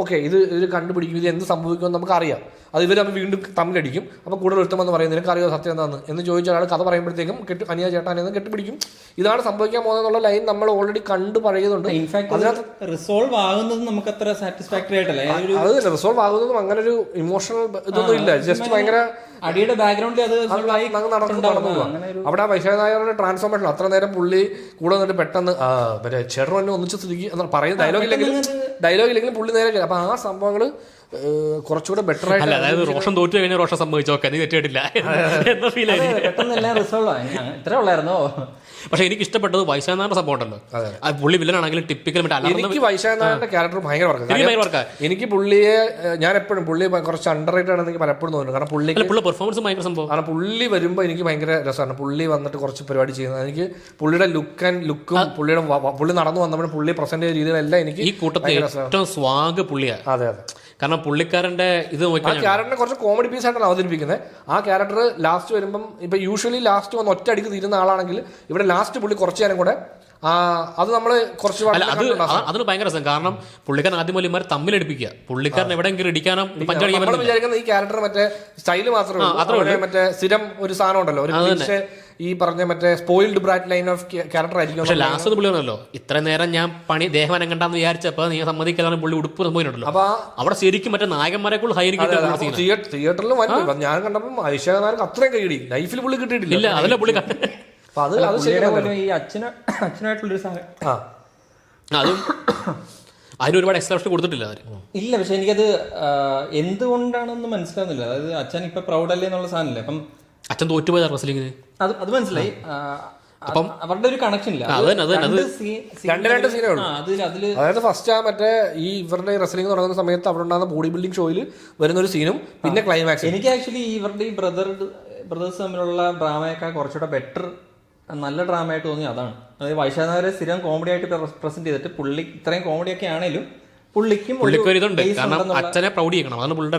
S1: ഓക്കെ ഇത് കണ്ടുപിടിക്കും, ഇത് എന്ത് സംഭവിക്കുമെന്ന് നമുക്കറിയാം. അത് ഇവർ വീണ്ടും തമ്മിലടിക്കും. അപ്പോൾ കൂടുതൽ ഒരുത്തമെന്ന് പറയുന്നത് നിനക്കറിയോ സത്യം എന്താണെന്ന് എന്ന് ചോദിച്ച ഒരാൾ കഥ പറയുമ്പോഴത്തേക്കും അനിയ ചേട്ടാനെന്ന് കെട്ടിപ്പിടിക്കും. ഇതാണ് സംഭവിക്കാൻ പോകുന്നതെന്നുള്ള ലൈൻ നമ്മൾ ഓൾറെഡി കണ്ടു പഴകിയതുണ്ട്.
S3: അതിനകത്ത് റിസോൾവ് ആകുന്നത് നമുക്ക് അത്ര സാറ്റിസ്ഫാക്ടറി ആയിട്ടല്ല.
S1: അത് റിസോൾവ് ആകുന്നതും അങ്ങനെ ഒരു ഇമോഷണൽ ഇതൊന്നും ഇല്ല. ജസ്റ്റ് ഭയങ്കര
S3: അടിയുടെ ബാക്ക്ഗ്രൗണ്ടിൽ അത്
S1: നടന്നു പോവാ. അവിടെ വൈശാഖ് നായരുടെ ട്രാൻസ്ഫോർമേഷൻ അത്ര നേരം പുള്ളി കൂടെ വന്നിട്ട് പെട്ടെന്ന് മറ്റേ ചേട്ടനെ ഒന്നിച്ച് സ്ഥിതിക്ക് പറയുന്ന ഡയലോഗില്ലെങ്കിലും പുള്ളി നേരെ. അപ്പൊ ആ സംഭവങ്ങള് കുറച്ചുകൂടെ ബെറ്റർ ആയിട്ട്.
S2: അതായത് റോഷൻ തോറ്റു കഴിഞ്ഞാൽ റോഷൻ സംഭവിച്ചോ നീ തെറ്റിയിട്ടില്ല എന്ന ഫീൽ
S3: ഇത്ര ഉള്ളായിരുന്നോ.
S2: പക്ഷെ എനിക്ക് ഇഷ്ടപ്പെട്ടത് വൈശാഖ് നായരുടെ സംഭവം ഉണ്ടല്ലോ, പുള്ളി വില്ലനാണെങ്കിലും ടിപ്പിക്കൽ
S1: എനിക്ക് വൈശാഖ് നായരുടെ ക്യാരക്ടർ ഭയങ്കര വർക്കാണ്. എനിക്ക് പുള്ളിയെ ഞാൻ എപ്പോഴും പുള്ളി കുറച്ച് അണ്ടർ റേറ്റഡ് ആണെന്ന് എനിക്ക് പലപ്പോഴും തോന്നുന്നു. കാരണം പുള്ളി
S2: പെർഫോമൻസ് ഭയങ്കര സംഭവം.
S1: കാരണം പുള്ളി വരുമ്പോൾ എനിക്ക് ഭയങ്കര രസമാണ്. പുള്ളി വന്നിട്ട് കുറച്ച് പരിപാടി ചെയ്യുന്നത് എനിക്ക് പുള്ളിയുടെ ലുക്കും പുള്ളി നടന്നു വന്നപ്പോൾ പുള്ളി പ്രസന്റ് ചെയ്ത രീതികളെല്ലാം എനിക്ക്
S2: ഈ കൂട്ടത്തിൽ ഏറ്റവും സ്വാഗ് പുള്ളിയാണ്.
S1: അതെ.
S2: കാരണം പുള്ളിക്കാരന്റെ ഇത്
S1: ക്യാരക്ടറിനെ കുറച്ച് കോമഡി പീസ് ആയിട്ടാണ് അവതരിപ്പിക്കുന്നത്. ആ ക്യാരക്ടർ ലാസ്റ്റ് വരുമ്പം ഇപ്പൊ യൂഷ്വലി ലാസ്റ്റ് വന്ന് ഒറ്റ അടിക്ക് തീരുന്ന ആളാണെങ്കിൽ ഇവിടെ ലാസ്റ്റ് പുള്ളി കുറച്ചു നേരം കൂടെ അത് നമ്മള് കുറച്ച്
S2: അതിന് ഭയങ്കര രസം. കാരണം പുള്ളിക്കാരൻ ആദ്യം വലിയമാർ തമ്മിലടിപ്പിക്കുക, പുള്ളിക്കാരൻ എവിടെയെങ്കിലും ഇടിക്കാനോ പഞ്ചടിക്കാൻ
S1: വിചാരിക്കുന്ന ഈ ക്യാരക്ടർ മറ്റേ സ്റ്റൈല് മാത്രമേ മറ്റേ സ്ഥിരം ഒരു സാധനം ഉണ്ടല്ലോ, ഒരു ഈ പറഞ്ഞ മറ്റേ spoiled Bratt line of character ആയിരിക്കും.
S2: പക്ഷെ ലാസ്റ്റ് പുള്ളി പറഞ്ഞല്ലോ ഇത്ര നേരം ഞാൻ പണി ദേഹം കണ്ടാന്ന് വിചാരിച്ചപ്പോ നീ സമ്മതിക്കാതെ പുള്ളി ഉടുപ്പ് സംഭവിച്ചിട്ടുണ്ടല്ലോ. അപ്പൊ അവിടെ ശരിക്കും മറ്റേ നായകന്മാരെക്കുള്ള
S1: തിയേറ്ററിൽ ഞാൻ കണ്ടപ്പോൾ വൈശാഖ് നായർക്ക് അത്രയും കൈയിടി ലൈഫിൽ പുള്ളി കിട്ടിയിട്ടില്ല.
S2: അതല്ല പുള്ളി
S3: ഈ അച്ഛനായിട്ടുള്ളൊരു സാധനം
S2: അതും അതിന് ഒരുപാട് എക്സ്പ്രഷൻ കൊടുത്തിട്ടില്ല അവര്.
S3: ഇല്ല, പക്ഷെ എനിക്കത് എന്തുകൊണ്ടാണെന്ന് മനസ്സിലാവുന്നില്ല. അതായത് അച്ഛൻ ഇപ്പൊ പ്രൗഡല്ലേ എന്നുള്ള സാധനല്ലേ. അപ്പം
S2: അച്ഛൻ തോറ്റുപോയ റെസ്ലിംഗിന്
S3: അത് മനസ്സിലായി. അപ്പം അവരുടെ ഒരു കണക്ഷൻ ഇല്ല.
S1: രണ്ട് സീനേ ഉള്ളൂ. അതായത് ഫസ്റ്റ് മറ്റേ ഈ ഇവരുടെ റെസ്ലിംഗ് തുടങ്ങുന്ന സമയത്ത് അവിടെ ഉണ്ടാകുന്ന ബോഡി ബിൽഡിംഗ് ഷോയിൽ വരുന്ന ഒരു സീനും പിന്നെ ക്ലൈമാക്സ്.
S3: എനിക്ക് ആക്ച്വലി ഇവരുടെ ഈ ബ്രദേഴ്സ് തമ്മിലുള്ള ഡ്രാമയൊക്കെ കുറച്ചുകൂടെ ബെറ്റർ നല്ല ഡ്രാമ ആയിട്ട് തോന്നി അതാണ്. അതായത് വൈശാഖ് നായരെ സ്ഥിരം കോമഡി ആയിട്ട് പ്രസന്റ് ചെയ്തിട്ട് പുള്ളി ഇത്രയും കോമഡി ഒക്കെ ആണെങ്കിലും പുള്ളിക്കും
S2: അച്ഛനെ പ്രൗഡ് ചെയ്യണം. അതാണ് പുള്ളിയുടെ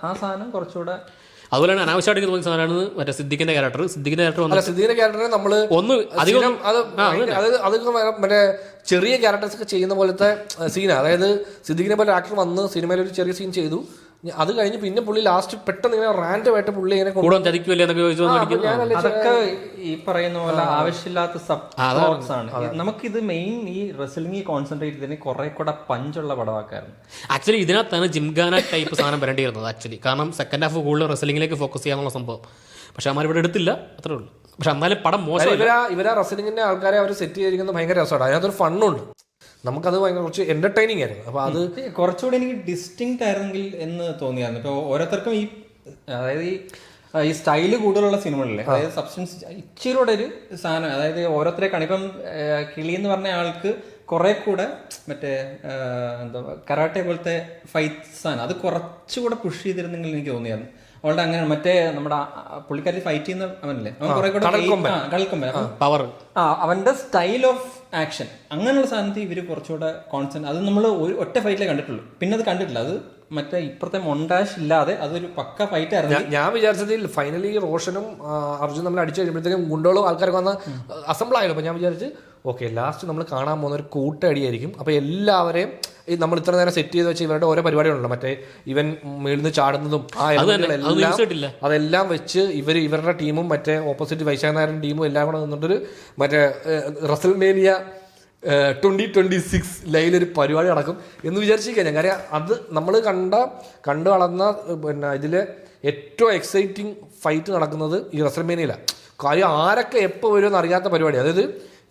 S3: ആ സാധനം കുറച്ചുകൂടെ.
S2: അതുപോലെയാണ് അനാവശ്യമായിട്ട് തോന്നിയ സാധനമാണ് മറ്റേ സിദ്ദിഖിന്റെ
S1: ക്യാരക്ടറിനെ നമ്മള് അധികം അതൊക്കെ മറ്റേ ചെറിയ ക്യാരക്ടേഴ്സ് ഒക്കെ ചെയ്യുന്ന പോലത്തെ സീനാണ്. അതായത് സിദ്ദിഖിനെ പോലെ ആക്ടർ വന്ന് സിനിമയിൽ ഒരു ചെറിയ സീൻ ചെയ്തു, അത് കഴിഞ്ഞ് പിന്നെ പുള്ളി ലാസ്റ്റ് പെട്ടെന്ന് ഇങ്ങനെ റാൻഡമായിട്ട് പുള്ളി ഇങ്ങനെ
S3: അതൊക്കെ ഈ പറയുന്ന പോലെ ആവശ്യമില്ലാത്ത സബ്പ്ലോട്ട്സ് ആണ്. നമുക്കിത് മെയിൻ ഈ റെസ്ലിംഗ് കോൺസെൻട്രേറ്റ് ചെയ്തതിന് കുറെ കൂടെ പഞ്ചുള്ള പടമാക്കായിരുന്നു.
S2: ആക്ച്വലി ഇതിനകത്താണ് ജിംഖാന ടൈപ്പ് സാധനം വരേണ്ടി വരുന്നത് ആക്ച്വലി. കാരണം സെക്കൻഡ് ഹാഫ് കൂടുതൽ റെസ്ലിംഗിലേക്ക് ഫോക്കസ് ചെയ്യാനുള്ള സംഭവം. പക്ഷെ അമ്മാർ ഇവിടെ എടുത്തില്ല, അത്രേ ഉള്ളൂ. പക്ഷെ എന്നാലും പടം മോശം.
S1: ഇവരാ റെസ്ലിംഗിന്റെ ആൾക്കാരെ അവർ സെറ്റ് ചെയ്തിരിക്കുന്നത് ഭയങ്കര രസമാണ്. അതിനകത്തൊരു ഫണ്ണുണ്ട്, നമുക്കത് ഭയങ്കര കുറച്ച് എന്റർടൈനിങ് ആയിരുന്നു. അപ്പൊ അത്
S3: കുറച്ചുകൂടി എനിക്ക് ഡിസ്റ്റിങ്ക്റ്റ് ആയിരുന്നെങ്കിൽ എന്ന് തോന്നിയായിരുന്നു. ഇപ്പൊ ഓരോരുത്തർക്കും ഈ അതായത് ഈ ഈ സ്റ്റൈല് കൂടുതലുള്ള സിനിമകളിലെ, അതായത് സബ്സ്റ്റൻസ് ഇച്ചിരിയുടെ ഒരു സാധനം, അതായത് ഓരോരുത്തരെ കാണിപ്പം കിളി എന്ന് പറഞ്ഞ ആൾക്ക് കുറെ കൂടെ മറ്റേ എന്താ കരാട്ടെ പോലത്തെ ഫൈറ്റ് സാധനം അത് കുറച്ചുകൂടെ പുഷ് ചെയ്തിരുന്നെങ്കിൽ എനിക്ക് തോന്നിയായിരുന്നു. അവളുടെ അങ്ങനെ മറ്റേ നമ്മുടെ പുള്ളിക്കാരി ഫൈറ്റ് ചെയ്യുന്ന അവനല്ലേ, അവൻ കുറെ കൂടെ കളിക്കൊമ്പൻ
S2: പവർ,
S3: അവന്റെ സ്റ്റൈൽ ഓഫ് ആക്ഷൻ അങ്ങനെയുള്ള സാധനത്തിൽ ഇവര് കുറച്ചുകൂടെ കോൺസെൻട്രേറ്റ്, അത് നമ്മൾ ഒറ്റ ഫൈറ്റിലേ കണ്ടിട്ടുള്ളൂ, പിന്നെ അത് കണ്ടിട്ടില്ല. അത് മറ്റേ ഇപ്പുറത്തെ മൊണ്ടാഷ് ഇല്ലാതെ അതൊരു പക്ക ഫൈറ്റ് ആയിരുന്നു.
S1: ഞാൻ വിചാരിച്ചതിൽ ഫൈനലി റോഷനും അർജുനും നമ്മൾ അടിച്ചു കഴിയുമ്പോഴത്തേക്കും ഗുണ്ടകളും ആൾക്കാരൊക്കെ വന്ന് അസംബിൾ ആയല്ലോ. അപ്പോൾ ഞാൻ വിചാരിച്ച് ഓക്കെ ലാസ്റ്റ് നമ്മൾ കാണാൻ പോകുന്ന ഒരു കൂട്ടടിയായിരിക്കും. അപ്പോൾ എല്ലാവരെയും ഈ നമ്മൾ ഇത്ര നേരം സെറ്റ് ചെയ്ത് വെച്ച് ഇവരുടെ ഓരോ പരിപാടികളുണ്ടല്ലോ, മറ്റേ ഇവൻ മേളിന്ന് ചാടുന്നതും അതെല്ലാം വെച്ച് ഇവരുടെ ടീമും മറ്റേ ഓപ്പോസിറ്റ് വൈശാഖനായരുടെ ടീമും എല്ലാം കൂടെ നിന്നിട്ടൊരു മറ്റേ റസൽമേനിയ 2026 ലൈലൊരു പരിപാടി നടക്കും എന്ന് വിചാരിച്ചിരിക്കുക ഞാൻ. കാര്യം അത് നമ്മൾ കണ്ടു വളർന്ന പിന്നെ ഇതിലെ ഏറ്റവും എക്സൈറ്റിംഗ് ഫൈറ്റ് നടക്കുന്നത് ഈ റസൽമേനിയയിലാണ്. കാര്യം ആരൊക്കെ എപ്പോൾ വരുമെന്ന് അറിയാത്ത പരിപാടി. അതായത്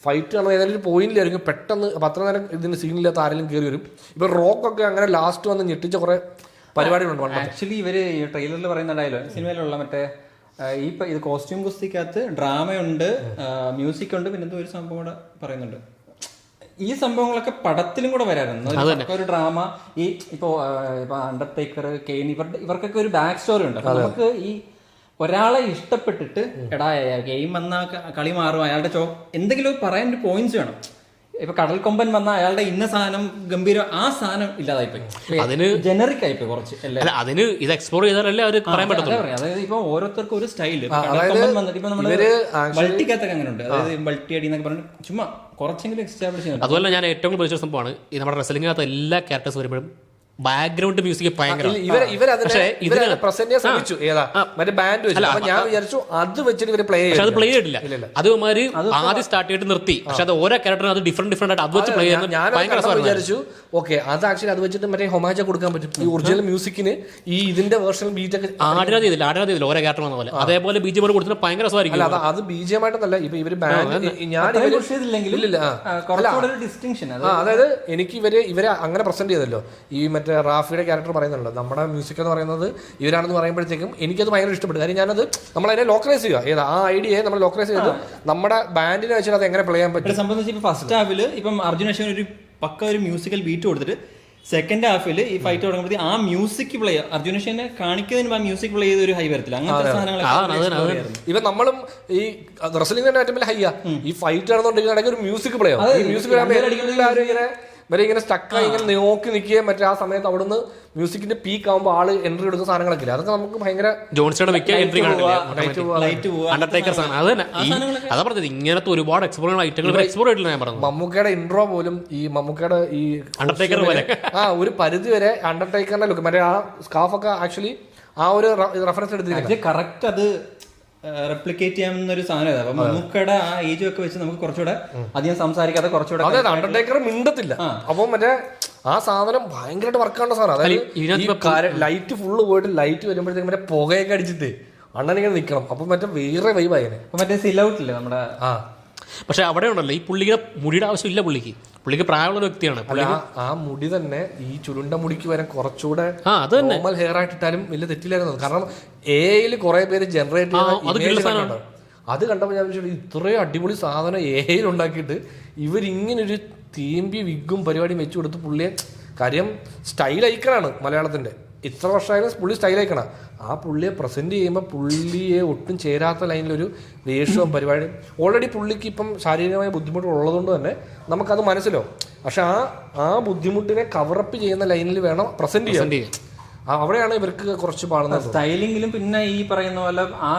S1: ഫൈറ്റ് കാണുമ്പോൾ ഏതായാലും ഒരു പോയിന്റിലായിരിക്കും പെട്ടെന്ന് അത്ര നേരം ഇതിന് സീനില്ലാത്ത ആരെങ്കിലും കയറി വരും. ഇപ്പം റോക്കൊക്കെ അങ്ങനെ ലാസ്റ്റ് വന്ന് ഞെട്ടിച്ച കുറെ പരിപാടികളുണ്ട്.
S3: ആക്ച്വലി ഇവര് ഈ ട്രെയിലറിൽ പറയുന്ന ഡയലോഗ് സിനിമയിലുള്ള മറ്റേ ഈ ഇത് കോസ്റ്റ്യൂം കുസ്തിക്കകത്ത് ഡ്രാമയുണ്ട്, മ്യൂസിക് ഉണ്ട്, പിന്നെ എന്തോ ഒരു സംഭവം കൂടെ പറയുന്നുണ്ട്. ഈ സംഭവങ്ങളൊക്കെ പടത്തിലും കൂടെ വരാറുണ്ട്. ഒരു ഡ്രാമ ഈ ഇപ്പൊ അണ്ടർടേക്കർ, കെയ്ൻ ഇവർക്കൊക്കെ ഒരു ബാക്ക് സ്റ്റോറി ഉണ്ട്. നമുക്ക് ഈ ഒരാളെ ഇഷ്ടപ്പെട്ടിട്ട് എടാ ഗെയിം വന്ന കളി മാറും, അയാളുടെ എന്തെങ്കിലും പറയാൻ ഒരു പോയിന്റ്സ് വേണം. ഇപ്പൊ കടൽക്കൊമ്പൻ വന്ന അയാളുടെ ഇന്ന സാധനം ഗംഭീരം, ആ സാധനം ഇല്ലാതായിപ്പോയി, അതിന് ജനറിക് ആയിപ്പോയി കുറച്ച്.
S2: അതിന് ഇത് എക്സ്പ്ലോർ ചെയ്താലല്ലേ അവർ പറയാൻ പറ്റുള്ളൂ.
S3: അതായത് ഇപ്പൊ ഓരോരുത്തർക്കും ഒരു സ്റ്റൈല്. കടൽക്കൊമ്പൻ വന്നിട്ട് ഇപ്പൊ നമ്മള് മൾട്ടിക്കകത്തൊക്കെ അങ്ങനെ ഉണ്ട്, അതായത് മൾട്ടി അടി എന്നൊക്കെ പറഞ്ഞു ചുമ്മാ കുറച്ചെങ്കിലും എക്സ്റ്റാബ്ലിഷ് ചെയ്യുന്നത്.
S2: അതുപോലെ ഞാൻ ഏറ്റവും കൂടുതൽ പരിചയ സംഭവമാണ് ഈ നമ്മുടെ റെസ്ലിംഗിനകത്ത് എല്ലാ ക്യാരക്ടേഴ്സ് വരുമ്പോഴും ബാക്ക്ഗ്രൗണ്ട് മ്യൂസിക് ഭയങ്കര
S1: ഞാൻ വിചാരിച്ചു അത് വെച്ചിട്ട് ഇവര് പ്ലേ
S2: ചെയ്തിട്ടില്ല. അതുമാതിരി ആദ്യം സ്റ്റാർട്ട് ചെയ്തിട്ട് നിർത്തി. പക്ഷെ അത് ഓരോ ക്യാരക്ടറും അത് ഡിഫറെന്റ് ആയിട്ട് അത് വെച്ച് പ്ലേ ചെയ്യുന്നത്
S1: വിചാരിച്ചു. ഓക്കെ അത് ആക്ച്വലി അത് വെച്ചിട്ട് മറ്റേ ഹൊമാജ കൊടുക്കാൻ പറ്റും. ഈ ഒറിജിനൽ മ്യൂസിക്കിന് ഈ ഇതിന്റെ വേർഷൻ ബീറ്റ് ഒക്കെ
S2: ആടിനാ ചെയ്തില്ല ഓരോ ക്യാരക്ടർ വന്ന പോലെ അതേപോലെ ബിജിഎം കൊടുത്തിട്ട് ഭയങ്കര രസമായിരിക്കും.
S1: അത് ബിജിഎമായിട്ടൊന്നല്ല, ഇപ്പൊ ഇവര് ബാൻഡ് അതായത് എനിക്ക് ഇവരെ അങ്ങനെ പ്രസന്റ് ചെയ്തല്ലോ. ഈ മറ്റേ റാഫിയുടെ ക്യാരക്ടർ പറയുന്നുണ്ട് നമ്മുടെ മ്യൂസിക് എന്ന് പറയുന്നത് ഇവരാണെന്ന് പറയുമ്പോഴത്തേക്കും എനിക്കത് ഭയങ്കര ഇഷ്ടപ്പെട്ടു. കാര്യം ഞാനത് നമ്മളതിനെ ലോക്കലൈസ് ചെയ്യുക, ആ ഐഡിയയെ നമ്മൾ ലോക്കലൈസ് ചെയ്ത് നമ്മുടെ ബാൻഡിനെ വെച്ചിട്ട് അത് എങ്ങനെ പ്ലേ ചെയ്യാൻ പറ്റും
S3: സംബന്ധിച്ച്. ഫസ്റ്റ് ഹാഫില് ഇപ്പം അർജുൻ അശോകൻ ഒരു പക്ക ഒരു മ്യൂസിക്കൽ ബീറ്റ് കൊടുത്തിട്ട് സെക്കൻഡ് ഹാഫിൽ ഈ ഫൈറ്റ് തുടങ്ങുമ്പോൾ ആ മ്യൂസിക് പ്ലേ അർജുൻ അശോകനെ കാണിക്കുന്നതിന് ആ മ്യൂസിക് പ്ലേ ചെയ്ത ഒരു ഹൈ വരത്തില്ല. അങ്ങനത്തെ സാധനങ്ങൾ
S1: ഇവ നമ്മളും ഈ റെസ്ലിംഗിന്റെ ഏറ്റവും വലിയ ഹൈയാ ഈ ഫൈറ്റ് നടന്നുകൊണ്ടിരിക്കുന്ന ഒരു മ്യൂസിക് പ്ലേ ആവും. ഈ മ്യൂസിക് ഇങ്ങനെ സ്റ്റക്കായി ഇങ്ങനെ നോക്കി നിൽക്കുകയും മറ്റേ ആ സമയത്ത് അവിടുന്ന് മ്യൂസിക്കിന്റെ പീക്ക് ആകുമ്പോൾ ആള് എൻട്രി എടുക്കുന്ന സാധനങ്ങളൊക്കെ ഇല്ല. അതൊക്കെ നമുക്ക് ഭയങ്കര
S2: ഇങ്ങനത്തെ ഒരുപാട് എക്സ്പ്ലോർ ആയിട്ടില്ല. ഞാൻ പറഞ്ഞു
S1: മമ്മൂക്കയുടെ ഇൻട്രോ പോലും ഈ മമ്മൂക്കയുടെ ഈ
S2: അണ്ടർടേക്കർ പോലെ
S1: ഒരു പരിധി വരെ അണ്ടർടേക്കറിന്റെ ലുക്ക് മറ്റേ ആ സ്കാഫൊക്കെ ആക്ച്വലി ആ ഒരു റെഫറൻസ് എടുത്തിരിക്കുന്നത്
S3: കറക്റ്റ് അത് റെപ്ലിക്കേറ്റ് ചെയ്യാവുന്ന ഒരു സാധനം. അപ്പൊ മമ്മൂക്കയുടെ ആ ഏജ് ഒക്കെ വെച്ച് നമുക്ക് കുറച്ചുകൂടെ അധികം സംസാരിക്കാതെ കുറച്ചുകൂടെ
S1: അണ്ടർടേക്കർ മിണ്ടത്തില്ല. അപ്പൊ മറ്റേ ആ സാധനം ഭയങ്കരമായിട്ട് വർക്കാണ് സാർ. അതായത് ലൈറ്റ് ഫുള്ള് പോയിട്ട് ലൈറ്റ് വരുമ്പോഴത്തേക്കും മറ്റേ പുകയൊക്കെ അടിച്ചിട്ട് അണ്ണനിങ്ങനെ നിൽക്കണം. അപ്പൊ മറ്റേ വേറെ വൈബായനെ
S3: മറ്റേ സിലൗട്ടില്ലേ നമ്മുടെ.
S1: പക്ഷെ
S2: അവിടെ ഉണ്ടല്ലോ ഈ പുള്ളിയുടെ മുടിയുടെ ആവശ്യമില്ല, പുള്ളിക്ക് പ്രായമുള്ള വ്യക്തിയാണ്.
S1: ആ മുടി തന്നെ ഈ ചുരുണ്ട മുടിക്ക് വരെ കുറച്ചുകൂടെ നോർമൽ ഹെയർ ആയിട്ടിട്ടാലും വലിയ തെറ്റില്ലായിരുന്നു. കാരണം എയിൽ കുറെ പേര് ജനറേറ്റ് ചെയ്യുന്ന അത് കണ്ടപ്പോൾ ഞാൻ വിചാരിച്ചു ഇത്രയും അടിപൊളി സാധനം എയിൽ ഉണ്ടാക്കിയിട്ട് ഇവരിങ്ങനൊരു തീമ്പി വിഗും പരിപാടിയും വെച്ചു കൊടുത്ത് പുള്ളിയെ. കാര്യം സ്റ്റൈൽ ഐക്കണാണ് മലയാളത്തിന്റെ, ഇത്ര വർഷമായാലും പുള്ളി സ്റ്റൈൽ ഐക്കണാണ്. ആ പുള്ളിയെ പ്രസന്റ് ചെയ്യുമ്പോൾ പുള്ളിയെ ഒട്ടും ചേരാത്ത ലൈനിലൊരു വേഷവും പരിപാടിയും. ഓൾറെഡി പുള്ളിക്ക് ഇപ്പം ശാരീരികമായ ബുദ്ധിമുട്ട് ഉള്ളതുകൊണ്ട് തന്നെ നമുക്കത് മനസ്സിലാവും. പക്ഷെ ആ ബുദ്ധിമുട്ടിനെ കവറപ്പ് ചെയ്യുന്ന ലൈനിൽ വേണം പ്രസന്റ് ചെയ്യാൻ. അവിടെയാണ് ഇവർക്ക് കുറച്ച് പാടുന്നത്
S3: സ്റ്റൈലിംഗിലും. പിന്നെ ഈ പറയുന്ന പോലെ ആ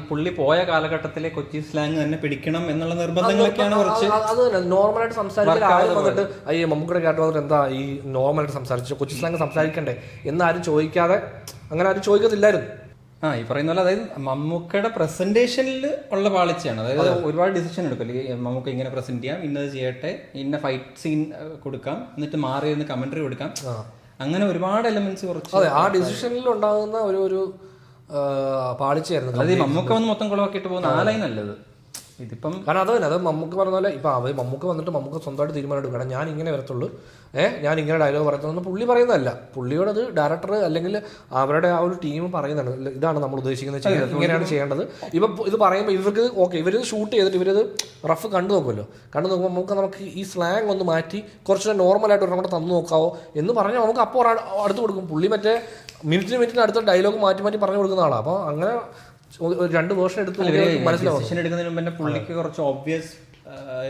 S3: പുള്ളി പോയ കാലഘട്ടത്തിലെ കൊച്ചി സ്ലാങ് തന്നെ പിടിക്കണം എന്നുള്ള നിർബന്ധങ്ങളൊക്കെയാണ് കുറച്ച്.
S1: അത് തന്നെ നോർമലായിട്ട് സംസാരിച്ചിട്ട് ഈ മമ്മൂക്കയുടെ കേട്ട് വന്നിട്ട് എന്താ ഈ നോർമലായിട്ട് സംസാരിച്ചു കൊച്ചി സ്ലാങ് സംസാരിക്കണ്ടേ എന്നാരും ചോദിക്കാതെ അങ്ങനെ ആരും ചോദിക്കത്തില്ലായിരുന്നു.
S3: ഈ പറയുന്ന പോലെ അതായത് മമ്മൂക്കയുടെ പ്രസന്റേഷനിൽ ഉള്ള പാളിച്ചയാണ്. അതായത് ഒരുപാട് ഡിസിഷൻ എടുക്കല്ലേ, മമ്മൂക്ക ഇങ്ങനെ പ്രസന്റ് ചെയ്യാം, ഇന്നത് ചെയ്യട്ടെ, ഇന്ന ഫൈറ്റ് സീൻ കൊടുക്കാം, എന്നിട്ട് മാറി നിന്ന് കമന്ററി കൊടുക്കാം, അങ്ങനെ ഒരുപാട് എലമെന്റ്സ് കുറച്ച്.
S1: അതെ, ആ ഡിസിഷനിൽ ഉണ്ടാകുന്ന ഒരു പാളിച്ചയായിരുന്നു.
S3: അതായത് മമ്മൂക്ക വന്ന് മൊത്തം കുളവാക്കിയിട്ട് പോകുന്ന ആ ലൈൻ അല്ലത്. ഇതിപ്പം
S1: കാരണം അത് തന്നെ, അത് മമ്മൂക്ക് പറഞ്ഞ പോലെ ഇപ്പം അവർ മമ്മൂക്ക് വന്നിട്ട് മമ്മൂക്ക് സ്വന്തമായിട്ട് തീരുമാനം എടുക്കും. കാരണം ഞാൻ ഇങ്ങനെ വരത്തുള്ളൂ, ഞാൻ ഇങ്ങനെ ഡയലോഗ് പറയത്തുള്ളൂ പുള്ളി പറയുന്നതല്ല. പുള്ളിയോട് അത് ഡയറക്ടർ അല്ലെങ്കിൽ അവരുടെ ആ ഒരു ടീം പറയുന്നതാണ്, ഇതാണ് നമ്മൾ ഉദ്ദേശിക്കുന്നത്, ഇങ്ങനെയാണ് ചെയ്യേണ്ടത്. ഇപ്പം ഇത് പറയുമ്പോൾ ഇവർക്ക് ഓക്കെ, ഇവരിത് ഷൂട്ട് ചെയ്തിട്ട് ഇവരിത് റഫ് കണ്ടു നോക്കുമല്ലോ, കണ്ടു നോക്കുമ്പോൾ നമുക്ക് ഈ സ്ലാങ് ഒന്ന് മാറ്റി കുറച്ചുകൂടെ നോർമലായിട്ട് ഒരെണ്ണം കൂടെ തന്നു നോക്കാവോ എന്ന് പറഞ്ഞാൽ നമുക്ക് അപ്പോൾ അടുത്ത് കൊടുക്കും. പുള്ളി മറ്റേ മിനിറ്റിന് അടുത്ത ഡയലോഗ് മാറ്റി മാറ്റി പറഞ്ഞു കൊടുക്കുന്ന ആളാണ്. അപ്പോൾ അങ്ങനെ 2 വേർഷൻ എടുത്ത് മനസ്സിലാവും.
S3: ഡിസിഷൻ എടുക്കുന്നതിന് മുമ്പ് തന്നെ പുള്ളിക്ക് കുറച്ച് ഒബ്വിയസ്